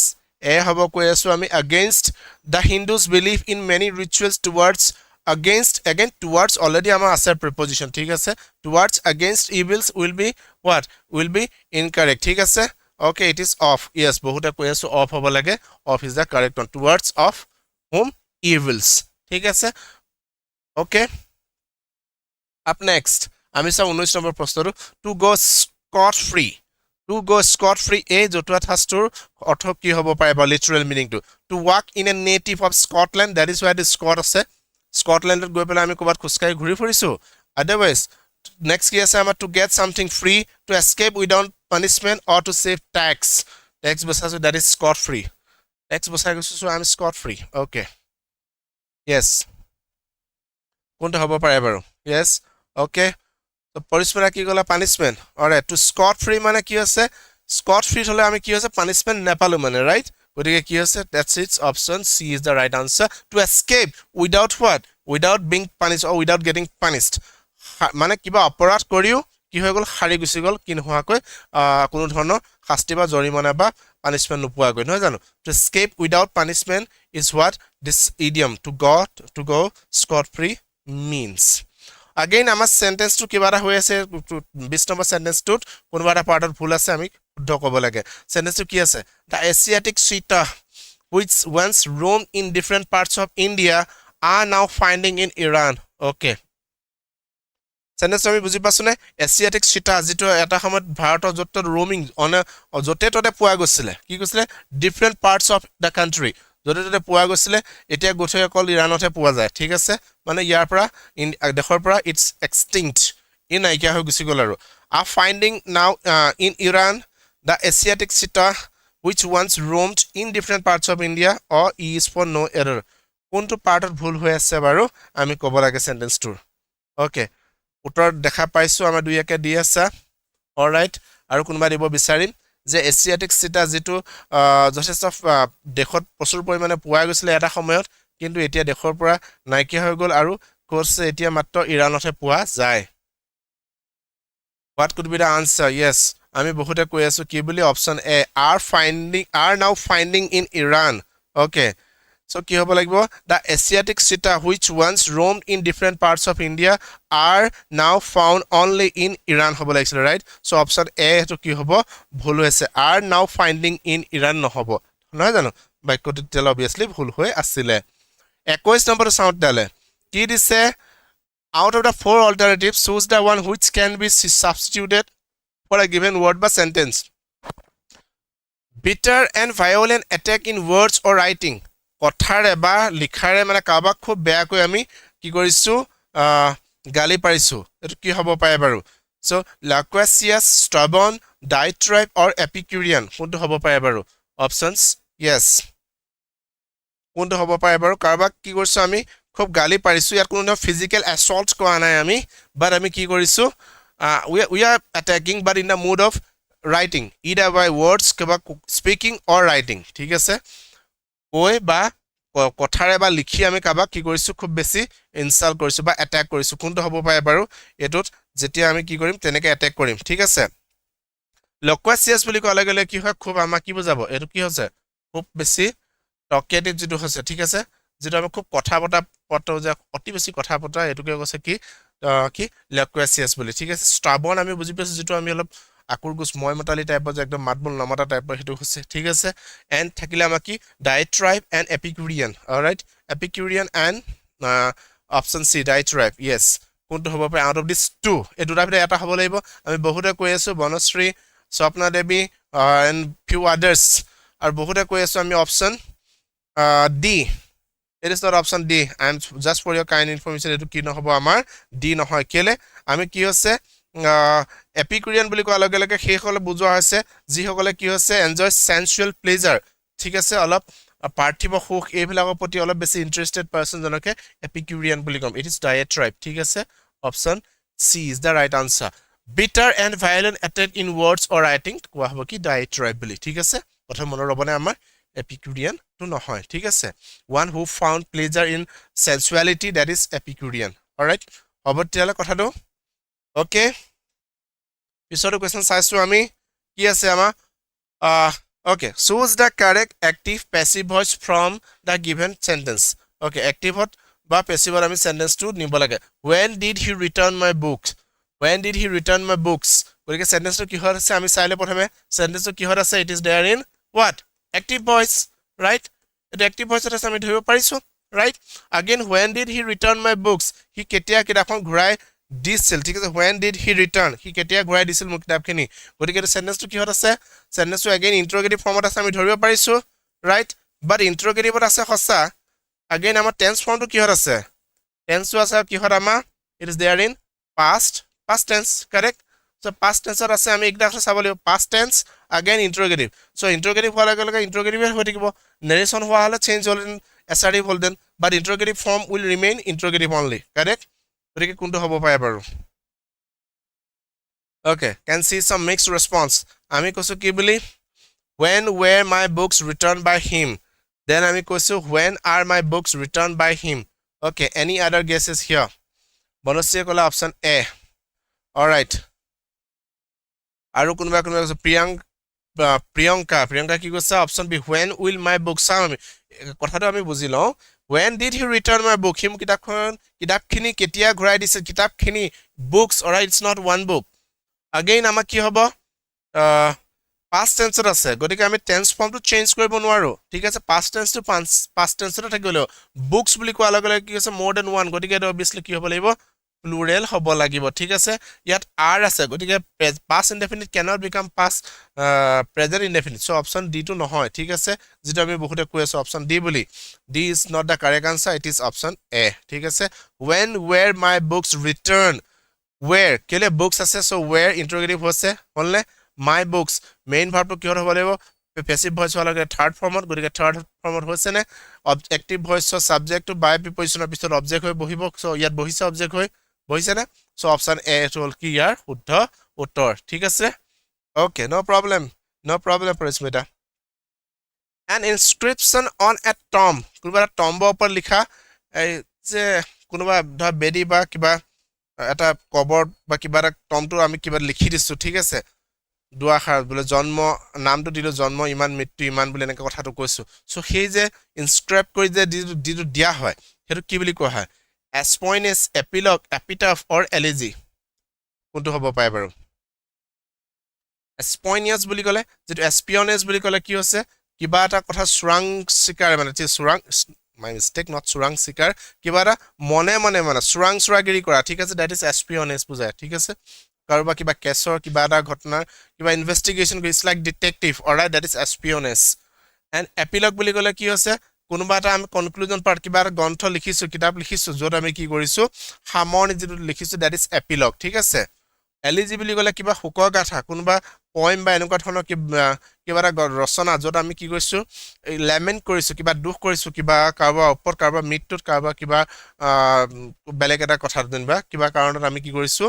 এ হ'ব কৈ আছো আমি against the Hindus believe in many rituals towards against again towards already আমাৰ আছে preposition ঠিক আছে towards against evils will be what will be incorrect ঠিক আছে okay it is off yes বহুতে কৈ আছো off হ'ব লাগে off is the correct one towards of whom evils ঠিক আছে okay up next আমি চাও 19 নম্বৰ প্ৰশ্নটো to go scot free to go scot free এই জতুৱা ঠাচটোৰ অৰ্থ কি হ'ব পাৰে বা literal meaning to walk in a native of Scotland that is why the Scot আছে স্কটল্যান্ডত গৈ পেলাই আমি ক'বাত খুসকাই ঘূৰি ফুৰিছো otherwise next কি আছে আমাৰ to get something free to escape without punishment or to save tax বসাইছো that is scot free tax বসাই গৈছো so I'm scot free okay yes কোনটো হ'ব পাৰে বাৰু yes okay তো পৰিস্পৰা কি গলা punishment alright to scot free মানে কি আছে scot free হলে আমি কি আছে punishment নেপালো মানে right গতিকে কি আছে that's its option C is the right answer to escape without what without being punished or without getting punished মানে কিবা অপৰাধ কৰিও কি হৈ গল হাৰি গুছি গল কি নোহোৱাকৈ কোনো ধৰণৰ শাস্তি বা জৰিমনা বা punishment নোপোৱাকৈ নহয় জানো to escape without punishment is what this idiom to go scot free means again আমাৰ sentence to কিবা এটা হৈ আছে 20 নম্বৰ sentence টোত কোনবা এটা পাৰ্টত ভুল আছে আমি শুদ্ধ ক'ব লাগে sentence টো কি আছে the Asiatic cheetah which once roamed in different parts of India are now finding in Iran okay sentence আমি বুজি পাছনে Asiatic cheetah যেটো এটা সময়ত ভাৰতৰ যত roaming on যতে ততে পোৱা গৈছিল কি কৈছিলে different parts of the country যতে ততে পোৱা গৈছিল এতিয়া গঠে অকল ইৰানতে পোৱা যায় ঠিক আছে মানে ইয়াৰ পৰা দেশৰ পৰা it's extinct in নাইকিয়া হৈ গুছি গল আৰু are finding now in Iran the Asiatic cheetah which once roamed in different parts of India or is for no error কোনটো পাৰ্টত ভুল হৈ আছে বাৰু আমি ক'ব লাগে sentence টোৰ okay উত্তৰ দেখা পাইছো আমাৰ দুইয়াকে দি আছে অলৰাইট আৰু কোনবা দিব বিচাৰিম যে এছিয়াটিক চিটা যেটো যথেষ্ট দেশত প্ৰচুৰ পৰিমাণে পোৱা গৈছিল এটা সময়ত কিন্তু এতিয়া দেশৰ পৰা নাইকিয়া হৈ গল আৰু কোৰ্স এতিয়া মাত্ৰ ইৰানতে পোৱা যায় what could be the answer yes আমি বহুতে কৈ আছো কি বুলি option A are now finding in Iran okay so কি হ'ব লাগিব the Asiatic cheetah which once roamed in different parts of India are now found only in Iran হ'ব লাগিছিল right so option a to কি হ'ব ভুল হৈছে are now finding in Iran নহব নহয় জানো বাক্যটো তেল obviously ভুল হৈ আছিল 21 নম্বৰ সাউন্ড ডালে কি দিছে out of the four alternatives choose the one which can be substituted for a given word বা sentence bitter and violent attack in words or writing কথাৰে বা লিখাৰে মানে কাবাক খুব বেয়াকৈ আমি কি কৰিছো গালি পাৰিছো এটো কি হ'ব পায় বাৰু so loquacious stubborn diatribe or epicurean কোনটো হ'ব পায় বাৰু options yes কোনটো হ'ব পায় বাৰু কাবাক কি কৰিছো আমি খুব গালি পাৰিছো ইয়াত কোনো physical assault কৰা নাই আমি but আমি কি কৰিছো we are attacking but in the mood of writing either by words কিবা speaking or writing ঠিক আছে কৈ বা কথাৰে বা লিখি আমি কাবাক কি কৰিছো খুব বেছি ইনসাল্ট কৰিছো বা অ্যাটাক কৰিছো কোনটো হ'ব পায় বাৰু এটোত যেতিয়া আমি কি কৰিম তেনেকে অ্যাটাক কৰিম ঠিক আছে loquacious বুলি ক'লে গলে কি হয় খুব আমাক কি বুজাব এটো কি হৈছে খুব বেছি টকেটিভ যেটো হৈছে ঠিক আছে যেটো আমি খুব কথা পতা যে অতি বেছি কথা পতা এটোকে কৈছে কি loquacious বুলি ঠিক আছে stubborn আমি বুজি পাইছো যেটো আমি অলপ আকুৰগুছ ময়মতালি টাইপৰ যে একদম মাতবল নমতা টাইপৰ হেতু হৈছে ঠিক আছে এন্ড থাকিলে আমাৰ কি diatribe and epicurean alright epicurean and option C diatribe yes কোনটো হ'ব পাৰে out of these two এই দুটা ভিতৰত এটা হ'ব লাগিব আমি বহুতে কৈ আছো বনশ্ৰী স্বপ্না দেৱী and few others আৰু বহুতে কৈ আছো আমি option D it is not option D I am just for your kind information এটো কি নহব আমাৰ D নহয় কেলে আমি কি হৈছে epicurean বুলি কোৱা লগে লগে সেই হলে বুজোৱা হৈছে যি সকলে কি হৈছে enjoy sensual pleasure ঠিক আছে অলপ পাৰ্থিব সুখ এইবিলাকৰ প্ৰতি অলপ বেছি ইন্টাৰেস্টেড পাৰসন জনকে epicurean বুলি কম it is diatribe ঠিক আছে option C is the right answer bitter and violent attack in words or writing কোৱা হ'ব কি diatribe বুলি ঠিক আছে কথা মনৰ ৰবনে আমাৰ epicurean to নহয় ঠিক আছে one who found pleasure in sensuality that is epicurean all right হ'ব তেলে কথাটো okay পিছৰ কোৱেশ্চন চাইছো আমি কি আছে আমাৰ Okay, choose the correct active passive voice from the given sentence. Okay, active hot বা passive আমি sentence to নিব লাগে. When did he return my books? When did he return my books? গতিকে sentence to কিহত আছে আমি চাইলে প্ৰথমে sentence to কিহত আছে it is there in what? Active voice, right? এটা active voice আছে আমি ধৰিব পাৰিছো, right? Again, when did he return my books? He কেতিয়া কিতাপখন ঘূৰাই দিছিল, ঠিক আছে? When did he return? He কেতিয়া ঘূৰাই দিছিল মোৰ কিতাপখিনি? গতিকে এটা sentence to কিহত আছে? Sentence to again interrogative form আছে আমি ধৰিব পাৰিছো, right? But interrogative আছে সঁচা. Again আমাৰ tense form to কিহত আছে? Tense to আছে কিহত আমাৰ? It is there in past tense, correct? So past tense আছে আমি একটা চাব লাগিব past tense again interrogative. So interrogative হোৱাৰ লগে লগে interrogative হৈ থাকিব, narration হোৱা হলে change হ'ল assertive হ'ল then, but interrogative form will remain interrogative only, correct? গতিকে কোনটো হ'ব পাৰে বাৰু? Okay, can see some mixed response. আমি কৈছো কি বুলি? When were my books returned by him? Then আমি কৈছো when are my books returned by him? Okay, any other guesses here? বনশ্ৰীয়ে ক'লে option A. All right. আৰু কোনোবা কৈছে প্ৰিয়ংকা কি কৈছে option B. When will my books চাম আমি কথাটো আমি বুজি লওঁ. When did he return my book? হিম কিতাপখিনি কেতিয়া ঘূৰাই দিছিল? কিতাপখিনি books, all right, it's not one book. Again আমাক কি হ'ব? Past tense আছে, গতিকে আমি tense form to change কৰিব নোৱাৰো, ঠিক আছে? Past tense to past tense to থাকিব লাগিব. Books বুলি কোৱা লগে লগে কি আছে more than one, গতিকে এটা obviously কি হ'ব লাগিব? Plural হ'ব লাগিব, ঠিক আছে? ইয়াত are আছে, গতিকে past indefinite cannot become past present indefinite. So option D to নহয়, ঠিক আছে? যেটো আমি বহুতে কৈ আছো option D বুলি. D is not the correct answer, it is option A, ঠিক আছে? When were my books returned? Where কেলে books আছে, so where interrogative হৈছে হ'লনে? My books main verb to কিহত হ'ব লাগিব? Passive voice হোৱা লাগে third formত, গতিকে third formত হৈছে নে? Active voice so subject to by prepositioner পিছত object হৈ বহিব, so ইয়াত বহিছে object হৈ বহিছে নে? So option A হ'ল কি ইয়াৰ শুদ্ধ উত্তৰ, ঠিক আছে? Okay, no problem Parismita. An inscription on a tomb. কোনোবা এটা টম্বৰ ওপৰত লিখা এই যে কোনোবা ধৰ বেদি বা কিবা এটা কবৰ বা কিবা এটা টমটো আমি কিবা লিখি দিছো, ঠিক আছে? দুআষাৰ বোলে জন্ম নামটো দিলো জন্ম ইমান মৃত্যু ইমান বুলি এনেকৈ কথাটো কৈছো, সো সেই যে ইনস্ক্ৰাইব কৰি যে দিটো দিয়া হয় সেইটো কি বুলি কোৱা হয়? এস্পইনেছ, এপিলগ, এপিটাফ অৰ এলিজি? কোনটো হ'ব পাৰে বাৰু? এস্পইনিয়াছ বুলি ক'লে, যেটো এস্পিয়নেছ বুলি ক'লে কি হৈছে? কিবা এটা কথা চুৰাং চিকাৰ, মানে চুৰাং, my mistake, not চুৰাং চিকাৰ, কিবা এটা মনে চুৰাং চুৰাগিৰি কৰা, ঠিক আছে? দ্যাট ইজ এস্পিয়নেছ বুজায়, ঠিক আছে? কাৰোবা কিবা কেছৰ কিবা এটা ঘটনাৰ কিবা ইনভেষ্টিগেশ্যন কৰিছে, like detective, alright, that is espionage. And epilogue বুলি ক'লে কি হৈছে? কোনোবা এটা আমি কনক্লুজন পাৰ্ট কিবা এটা গ্ৰন্থ লিখিছো, কিতাপ লিখিছো, য'ত আমি কি কৰিছো সামৰণি যিটো লিখিছো, দ্যাট ইজ এপিলগ, ঠিক আছে? এলিজি বুলি ক'লে কিবা শোকৰ গাথা, কোনোবা পয়েম বা এনেকুৱা ধৰণৰ কিবা এটা ৰচনা য'ত আমি কি কৰিছো লেমেন্ট কৰিছো, কিবা দুখ কৰিছো, কিবা কাৰোবাৰ ওপৰত, কাৰোবাৰ মৃত্যুত, কাৰোবাৰ কিবা বেলেগ এটা কথা যেনিবা কিবা কাৰণত আমি কি কৰিছো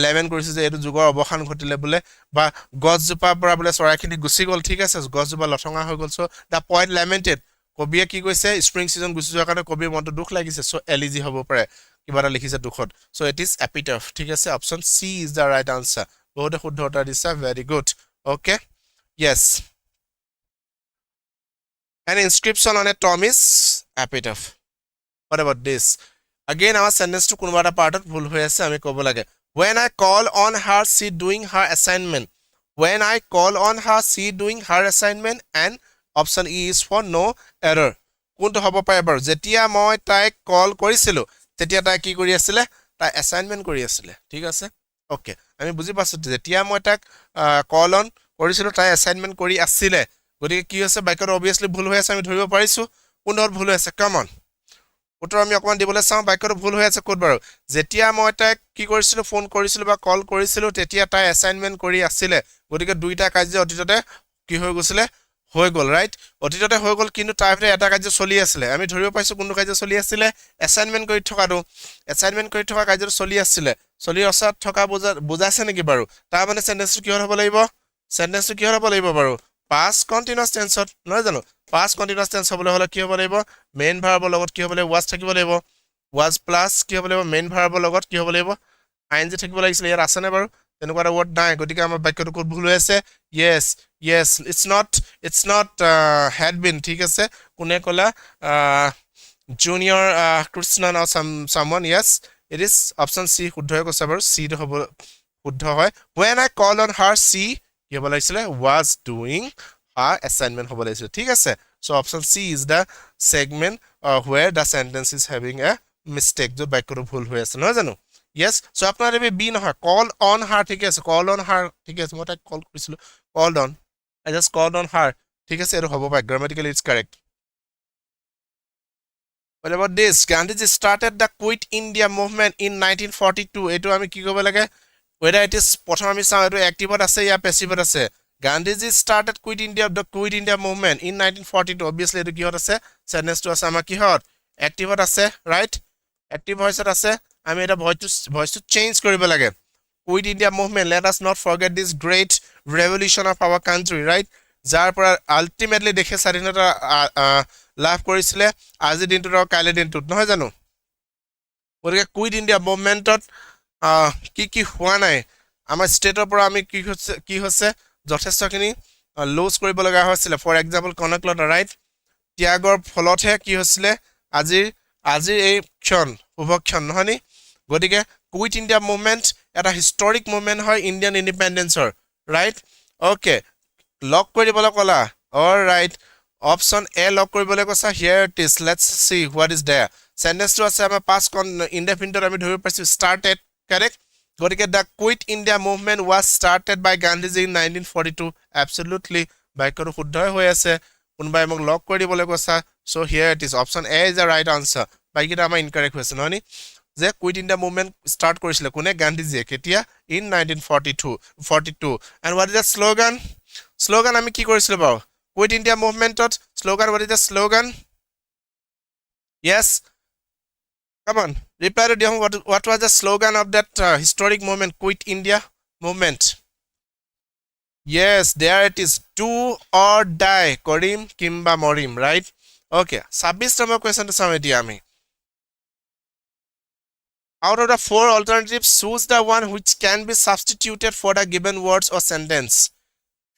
লেমেন্ট কৰিছো যে এইটো যুগৰ অৱসান ঘটিলে বোলে, বা গছজোপাৰ পৰা বোলে চৰাইখিনি গুচি গ'ল, ঠিক আছে? গছজোপা লঠঙা হৈ গ'ল, চ' দ্য পইণ্ট লেমেন্টেড, কবিয়ে কি কৈছে স্প্ৰিং সিজন গুচি যোৱাৰ কাৰণে কবিৰ মনটো দুখ লাগিছে, চ' এলিজি হ'ব পাৰে, কিবা এটা লিখিছে দুখত, চ' ইট ইজ এপিটাফ, ঠিক আছে? Option C is the right answer. বহুতে শুদ্ধ উত্তৰ দিছা, very good. Okay, Yes. An inscription on a tomb is epitaph. What about this? Again, our sentence to কোনোবা এটা পাৰ্টত ভুল হৈ আছে, আমি ক'ব লাগে when I call on her she doing her assignment. When I call on her she doing her assignment, and option E is for no error. কোনটো হ'ব পাৰে বাৰু? যেতিয়া মই তাইক কল কৰিছিলো তেতিয়া তাই কি কৰি আছিলে? তাই এছাইনমেণ্ট কৰি আছিলে, ঠিক আছে? ওকে, আমি বুজি পাইছো যেতিয়া মই তাক কল অন কৰিছিলো তাই এছাইনমেণ্ট কৰি আছিলে, গতিকে কি হৈছে বাক্যত অবভিয়াছলি ভুল হৈ আছে, আমি ধৰিব পাৰিছো কোনটোত ভুল হৈ আছে. কাম অন, উত্তৰ আমি অকণমান দিবলৈ চাওঁ. বাক্যটো ভুল হৈ আছে ক'ত বাৰু? যেতিয়া মই তাইক কি কৰিছিলো, ফোন কৰিছিলো বা কল কৰিছিলো তেতিয়া তাই এছাইনমেণ্ট কৰি আছিলে, গতিকে দুইটা কাৰ্য অতীততে কি হৈ গৈছিলে? হৈ গ'ল, ৰাইট? অতীততে হৈ গ'ল, কিন্তু তাৰ ভিতৰত এটা কাৰ্য চলি আছিলে, আমি ধৰিব পাৰিছো কোনটো কাৰ্য চলি আছিলে? এছাইনমেণ্ট কৰি থকাটো, এছাইনমেণ্ট কৰি থকা কাৰ্যটো চলি আছিলে, চলি অৱস্থাত থকা বুজাইছে নেকি বাৰু? তাৰ মানে চেণ্টেন্সটো কিহত হ'ব লাগিব? চেণ্টেন্সটো কিহত হ'ব লাগিব বাৰু? পাষ্ট কণ্টিনিউৱাছ টেন্সত, নহয় জানো? পাষ্ট কণ্টিনিউৱাছ টেন্স হ'বলৈ হ'লে কি হ'ব লাগিব? মেইন ভাৰ্বৰ লগত কি হ'ব লাগিব? ৱাজ থাকিব লাগিব, ৱাজ প্লাছ কি হ'ব লাগিব? মেইন ভাৰ্বৰ লগত কি হ'ব লাগিব? আইএনজি থাকিব লাগিছিলে, ইয়াত আছেনে বাৰু? তেনেকুৱা এটা ৱৰ্ড নাই, গতিকে আমাৰ বাক্যটো ক'ত ভুল হৈ আছে? য়েছ, yes, it's not had been, ঠিক আছে কোনে কলা junior Krishna or someone, yes, it is option C শুদ্ধ হৈ কৈছে বাৰু C টো হ'ব শুদ্ধ হয় when I called on her she কি হ'ব লাগিছিল was doing her assignment হ'ব লাগিছিল ঠিক আছে so option C is the segment where the sentence is having a mistake য'ত বাক্যটো ভুল হৈ আছে নহয় জানো yes so আপোনাৰ এবে B নহয় call on her ঠিক আছে call on her ঠিক আছে মই তাক কল কৰিছিলো called on I just called on her ঠিক আছে এটো হ'ব পায় grammatically it's correct. What about this? Gandhiji started the Quit India movement in 1942. Eto ami ki kobo lage? Whether it is prothom ami sa eto active ase ya passive ase. Gandhiji started the Quit India movement in 1942. Obviously eto ki hot ase? Sentence to ase ama ki hot? Active ase, right? Active voice ase. Ami eta voice to change koribo lage. Quit India movement. Let us not forget this great revolution of our country, right? যাৰ পৰা ultimately দেখে স্বাধীনতা লাভ কৰিছিলে আজি দিনটোৰ কাইলে দিনটোত নহয় জানো ওৰকে কুইট ইন্ডিয়া মুভমেন্টত কি হোৱা নাই আমাৰ ষ্টেটৰ পৰা আমি কি হৈছে যথেষ্টখিনি লছ কৰিব লগা হৈছিল ফৰ এক্সাম্পল কনকলতা ৰাইট ত্যাগৰ ফলতহে কি হৈছিল আজি এই ক্ষণ শুভক্ষণ নহনি গতিকে কুইট ইন্ডিয়া মুভমেন্ট এটা হিষ্টৰিক মুভমেন্ট হয় ইণ্ডিয়ান ইন্ডিপেন্ডেন্সৰ ৰাইট ওকে লক কৰিবলৈ কলা all right option A লক কৰিবলৈ কৈছা here it is let's see what is there sentence to আছে আমাৰ past indefinite আমি ধৰিব পাইছো started correct গতিকে the Quit India movement was started by Gandhiji in 1942 absolutely বাক্যটো শুদ্ধ হৈ আছে কোনবাই মোক লক কৰি দিবলৈ কৈছা so here it is option A is the right answer বাকিটা আমাৰ incorrect হৈছে নহনি যে Quit India movement start কৰিছিল কোনে গান্ধীজিয়ে কেতিয়া in 1942 and what is the slogan আমি কি কৰিছিল বাও Quit India movement slogan what is the slogan yes come on reply to them what was the slogan of that historic movement Quit India movement yes there it is do or die Korim Kimba Morim right okay 26 number question to saw etia ami out of the four alternatives choose the one which can be substituted for the given words or sentence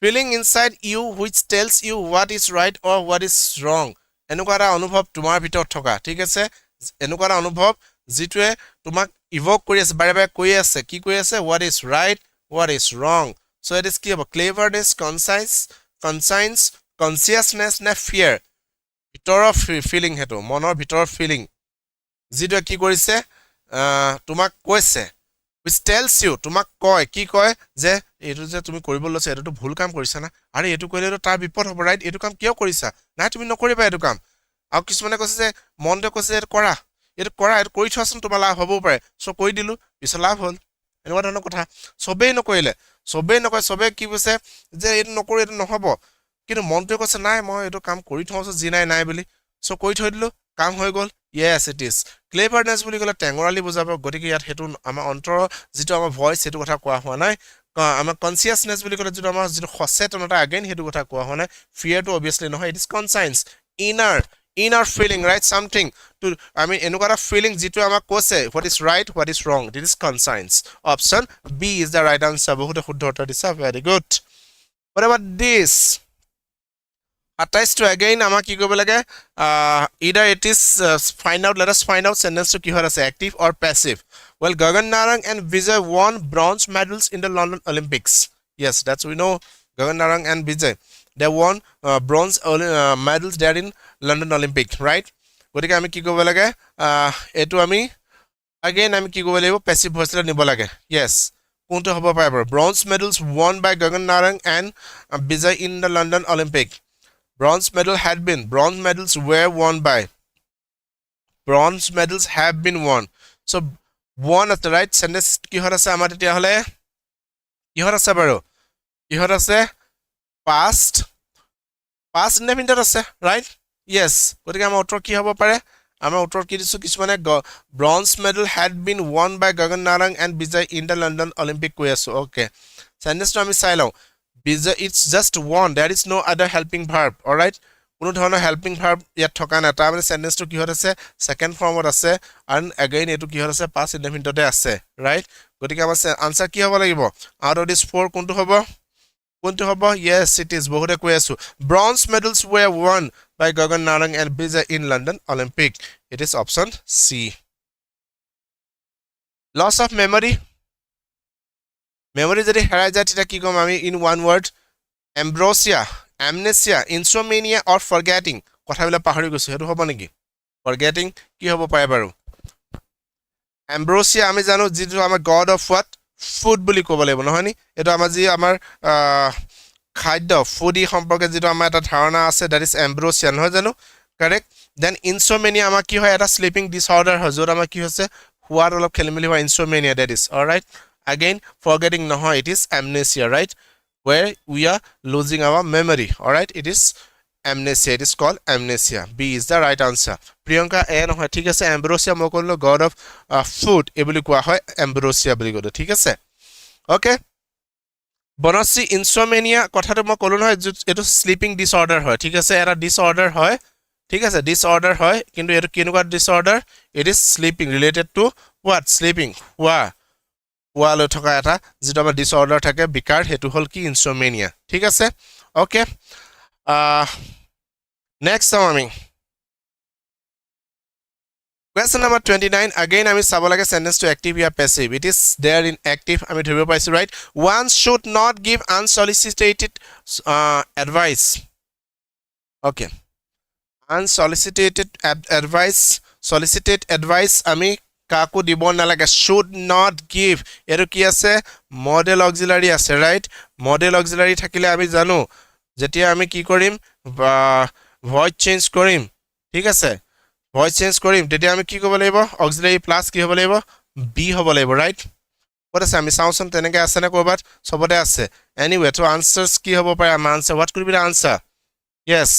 feeling inside you which tells you what is right or what is wrong enukara anubhav tumar bhitor thoka thik ase enukara anubhav jitue tumak evoke kori ase bare bare koi ase ki koi ase what is right what is wrong so it is ki hobo cleverness consciousness na fear bhitor feeling heto monor bhitor feeling jitue ki korise tumak koise which tells you tumak koy ki koy je etu je tumi কৰিব লৈছা এটো ভুল কাম কৰিছা না আৰে এটো কইলে তাৰ বিপদ হ'ব ৰাইট এটো কাম কিয় কৰিছা না তুমি নকৰিবা এটো কাম আৰু কিছুমানে কৈছে যে মনতে কৈছে এটো কৰা এটো কৰি থোৱাচোন তোমাৰ লাভ হ'ব পাৰে সো কৈ দিলু পিছ লাভ হ'ল এনেকুৱা ধৰণৰ কথা সবেই নকৰিলে সবে কি কৈছে যে এটো নকৰি এটো নহব কিন্তু মনতে কৈছে নাই মই এটো কাম কৰি থওঁছো জি নাই বুলি সো কৈ থৈ দিলু কাম হৈ গল yes it is cleverness বুলি কলে টেঙৰালি বুজাব গতিকে ইয়াত হেতু আমাৰ অন্তৰ যেটো আমাৰ ভয়েস হেতু কথা কোৱা হোৱা নাই আমাৰ consciousness বুলি কলে যেটো আমাৰ যেটো সচেতনতা again হেতু কথা কোৱা হোৱা নাই fear to obviously নহয় it is conscience inner feeling right something to enukara feeling যেটো আমাৰ কৈছে what is right what is wrong it is conscience option B is the right answer বহুত শুদ্ধ উত্তৰ দিছা very good what about this attached to again ama ki kobe lage either it is let us find out sentence to ki hor ase active or passive well Gagan Narang and Vijay won bronze medals in the London Olympics yes that's we know Gagan Narang and Vijay they won bronze medals there in London Olympic right gotike ami ki kobe lage etu ami again ami ki kobe lebo passive voice la nibo lage yes কোনটো হ'ব পায় bronze medals won by Gagan Narang and Vijay in the London Olympic bronze medals were won by bronze medals have been won so won at the right sentence ki hor ase amar etia hole ki hor ase baro ki hor ase past indefinite ase right yes gotike amar uttor ki hobo pare amar uttor ki disu kismane bronze medal had been won by Gagan Narang and Vijay in the London Olympic quiz okay sentence to ami sai lao it's just one there is no other helping verb all right কোনো ধৰণৰ helping verb ইয়াত থকা না তাৰ মানে sentence to কি হৰ আছে second form ত আছে and again এটো কি হৰ আছে past indefinite তে আছে right গতিকে আমাৰ answer কি হ'ব লাগিব out of this four কোনটো হ'ব কোনটো হ'ব yes it is বহুতে কৈ আছো bronze medals were won by Gagan Narang and Biza in London Olympic it is option C loss of memory যদি হেৰাই যায় তেতিয়া কি কম আমি in one word ambrosia amnesia insomnia or forgetting কথাবিলাক পাহৰি গৈছো হেতু হ'ব নেকি forgetting কি হ'ব পাৰে বাৰু ambrosia আমি জানো যিটো আমাৰ god of what food বুলি ক'ব লাগিব নহয় নি এটো আমাৰ যি আমাৰ খাদ্য ফুডি সম্পৰ্কে যেটো আমাৰ এটা ধাৰণা আছে that is ambrosia নহয় জানো correct then insomnia আমাৰ কি হয় এটা sleeping disorder হয় যত আমাৰ কি হৈছে হুৱাৰ অলপ খেলিমেলি হয় insomnia that is all right again forgetting নহয় it is amnesia right where we are losing our memory all right it is amnesia it is called amnesia b is the right answer priyanka a নহয় ঠিক আছে ambrosia মই কলো god of food ably কোৱা হয় ambrosia বুলি কলো ঠিক আছে okay বনসি insomnia কথাটো মই কলো নহয় এটো sleeping disorder হয় ঠিক আছে এটা disorder হয় ঠিক আছে disorder হয় কিন্তু এটো কিনুকা disorder it is sleeping related to what sleeping হুৱা লৈ থকা এটা যেটো আমাৰ disorder থাকে বিকাৰ হেতু হল কি insomnia ঠিক আছে okay next আমি question number 29 again আমি চাব লাগে sentence to active or passive it is there in active আমি ধৰিব পাইছো right one should not give unsolicited advice okay unsolicited advice solicited advice আমি কাকো দিব নালাগে should not give এটো কি আছে model auxiliary আছে right model auxiliary থাকিলে আমি জানো যেতিয়া আমি কি কৰিম voice change কৰিম ঠিক আছে voice change কৰিম তেতিয়া আমি কি ক'ব লাগিব auxiliary plus কি হ'ব লাগিব be হ'ব লাগিব right what আছে আমি চাওঁচোন তেনেকৈ আছে না কৰবাত সবতে আছে anyway to answers কি হ'ব পাৰে আমাৰ answer what could be the answer yes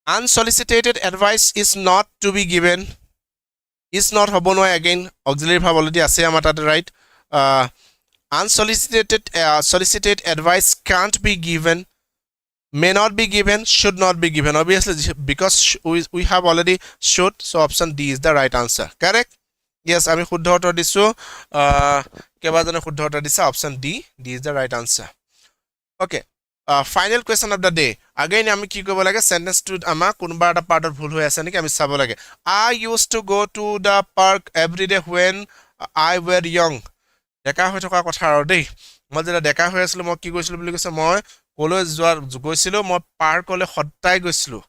unsolicited advice is not to be given is not হ'ব নহয় again auxiliary verb already আছে আমাৰ তাতে right unsolicited advice can't be given may not be given should not be given obviously because we have already should so option D is the right answer correct yes আমি শুদ্ধ উত্তৰ দিছো কেবাজনে শুদ্ধ উত্তৰ দিছে option D is the right answer okay final question of the day again আমি কি কৰিব লাগে sentence to আমাৰ কোনবা এটা পাৰ্টৰ ভুল হৈ আছে নেকি আমি চাব লাগে I used to go to the park every day when I were young ডেকা হৈ থকা কথা আৰু দেই মই যেতিয়া ডেকা হৈ আছিল মই কি কৈছিল বুলি কৈছে মই কলেজ যোৱাৰ গৈছিলো মই পাৰ্কলে সদায় গৈছিলো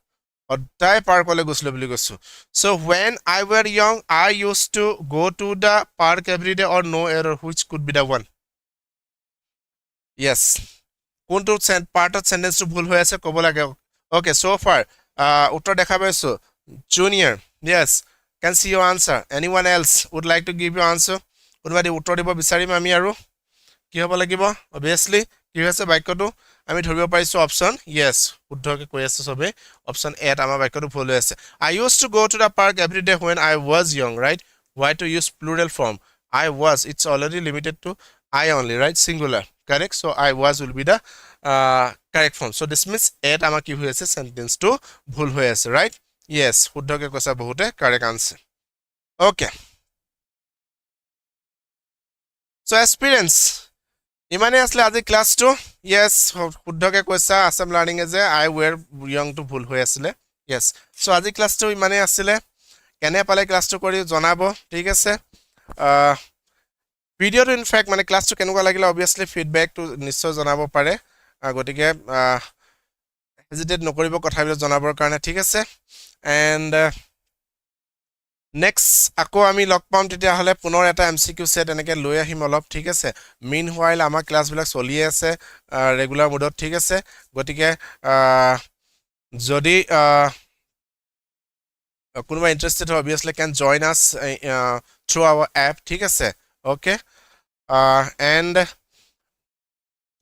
সদায় পাৰ্কলে গৈছিলো বুলি কৈছো so when I were young I used to go to the park every day or no error which could be the one yes কোনটো পাৰ্টত সেন্টেন্সটো ভুল হৈ আছে ক'ব লাগে okay so far উত্তৰ দেখা পাইছো junior yes can see your answer anyone else would like to give your answer কোনবাদি উত্তৰ দিব বিচাৰিম আমি আৰু কি হ'ব লাগিব obviously কি হৈছে বাক্যটো আমি ধৰিব পাৰিছো অপচন yes শুদ্ধকে কৈ আছে সবে অপচন A আমাৰ বাক্যটো ভুল হৈ আছে I used to go to the park every day when I was young right why to use plural form I was it's already limited to I only right singular correct so I was will be the correct form so this means A আমাৰ কি হৈ আছে sentence to ভুল হৈ আছে right yes শুদ্ধকে কৈছা বহুতে correct answer okay so experience ইমানে আসলে আজি ক্লাস 2 yes শুদ্ধকে কৈছা আসাম লার্নিং এ যে I were young to ভুল হৈ আছিল yes so আজি ক্লাস 2 ইমানে আছিল কেনে পালে ক্লাস 2 কৰি জনাব ঠিক আছে ভিডিওটো ইনফ্যাক্ট মানে ক্লাস 2 কেনেকুৱা লাগিলে obviously feedback to নিশ্চয় জনাব পাৰে গটিকে হেজিটেট নকৰিব কথাবিলাক জনাবৰ কাৰণে ঠিক আছে and next আকৌ আমি লগ পাম তেতিয়া হলে পুনৰ এটা MCQ সেট এনেকে লৈ আহিম অলপ ঠিক আছে meanwhile আমাৰ ক্লাস বিলাক চলি আছে ৰেগুলাৰ মোডত ঠিক আছে গটিকে যদি কোনোবা interested obviously can join us through our app ঠিক আছে okay and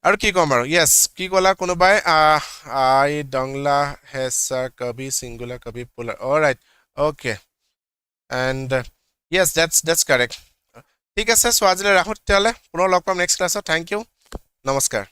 আৰু কি কম আৰু yes কি কলা কোনোবাই I dongla has kabhi singular kabhi plural all right okay and yes that's correct ঠিক আছে সো আজিলৈ ৰাখো তেতিয়ালে পুনৰ লগ পাম নেক্সট ক্লাছত থ্যাংক ইউ নমস্কাৰ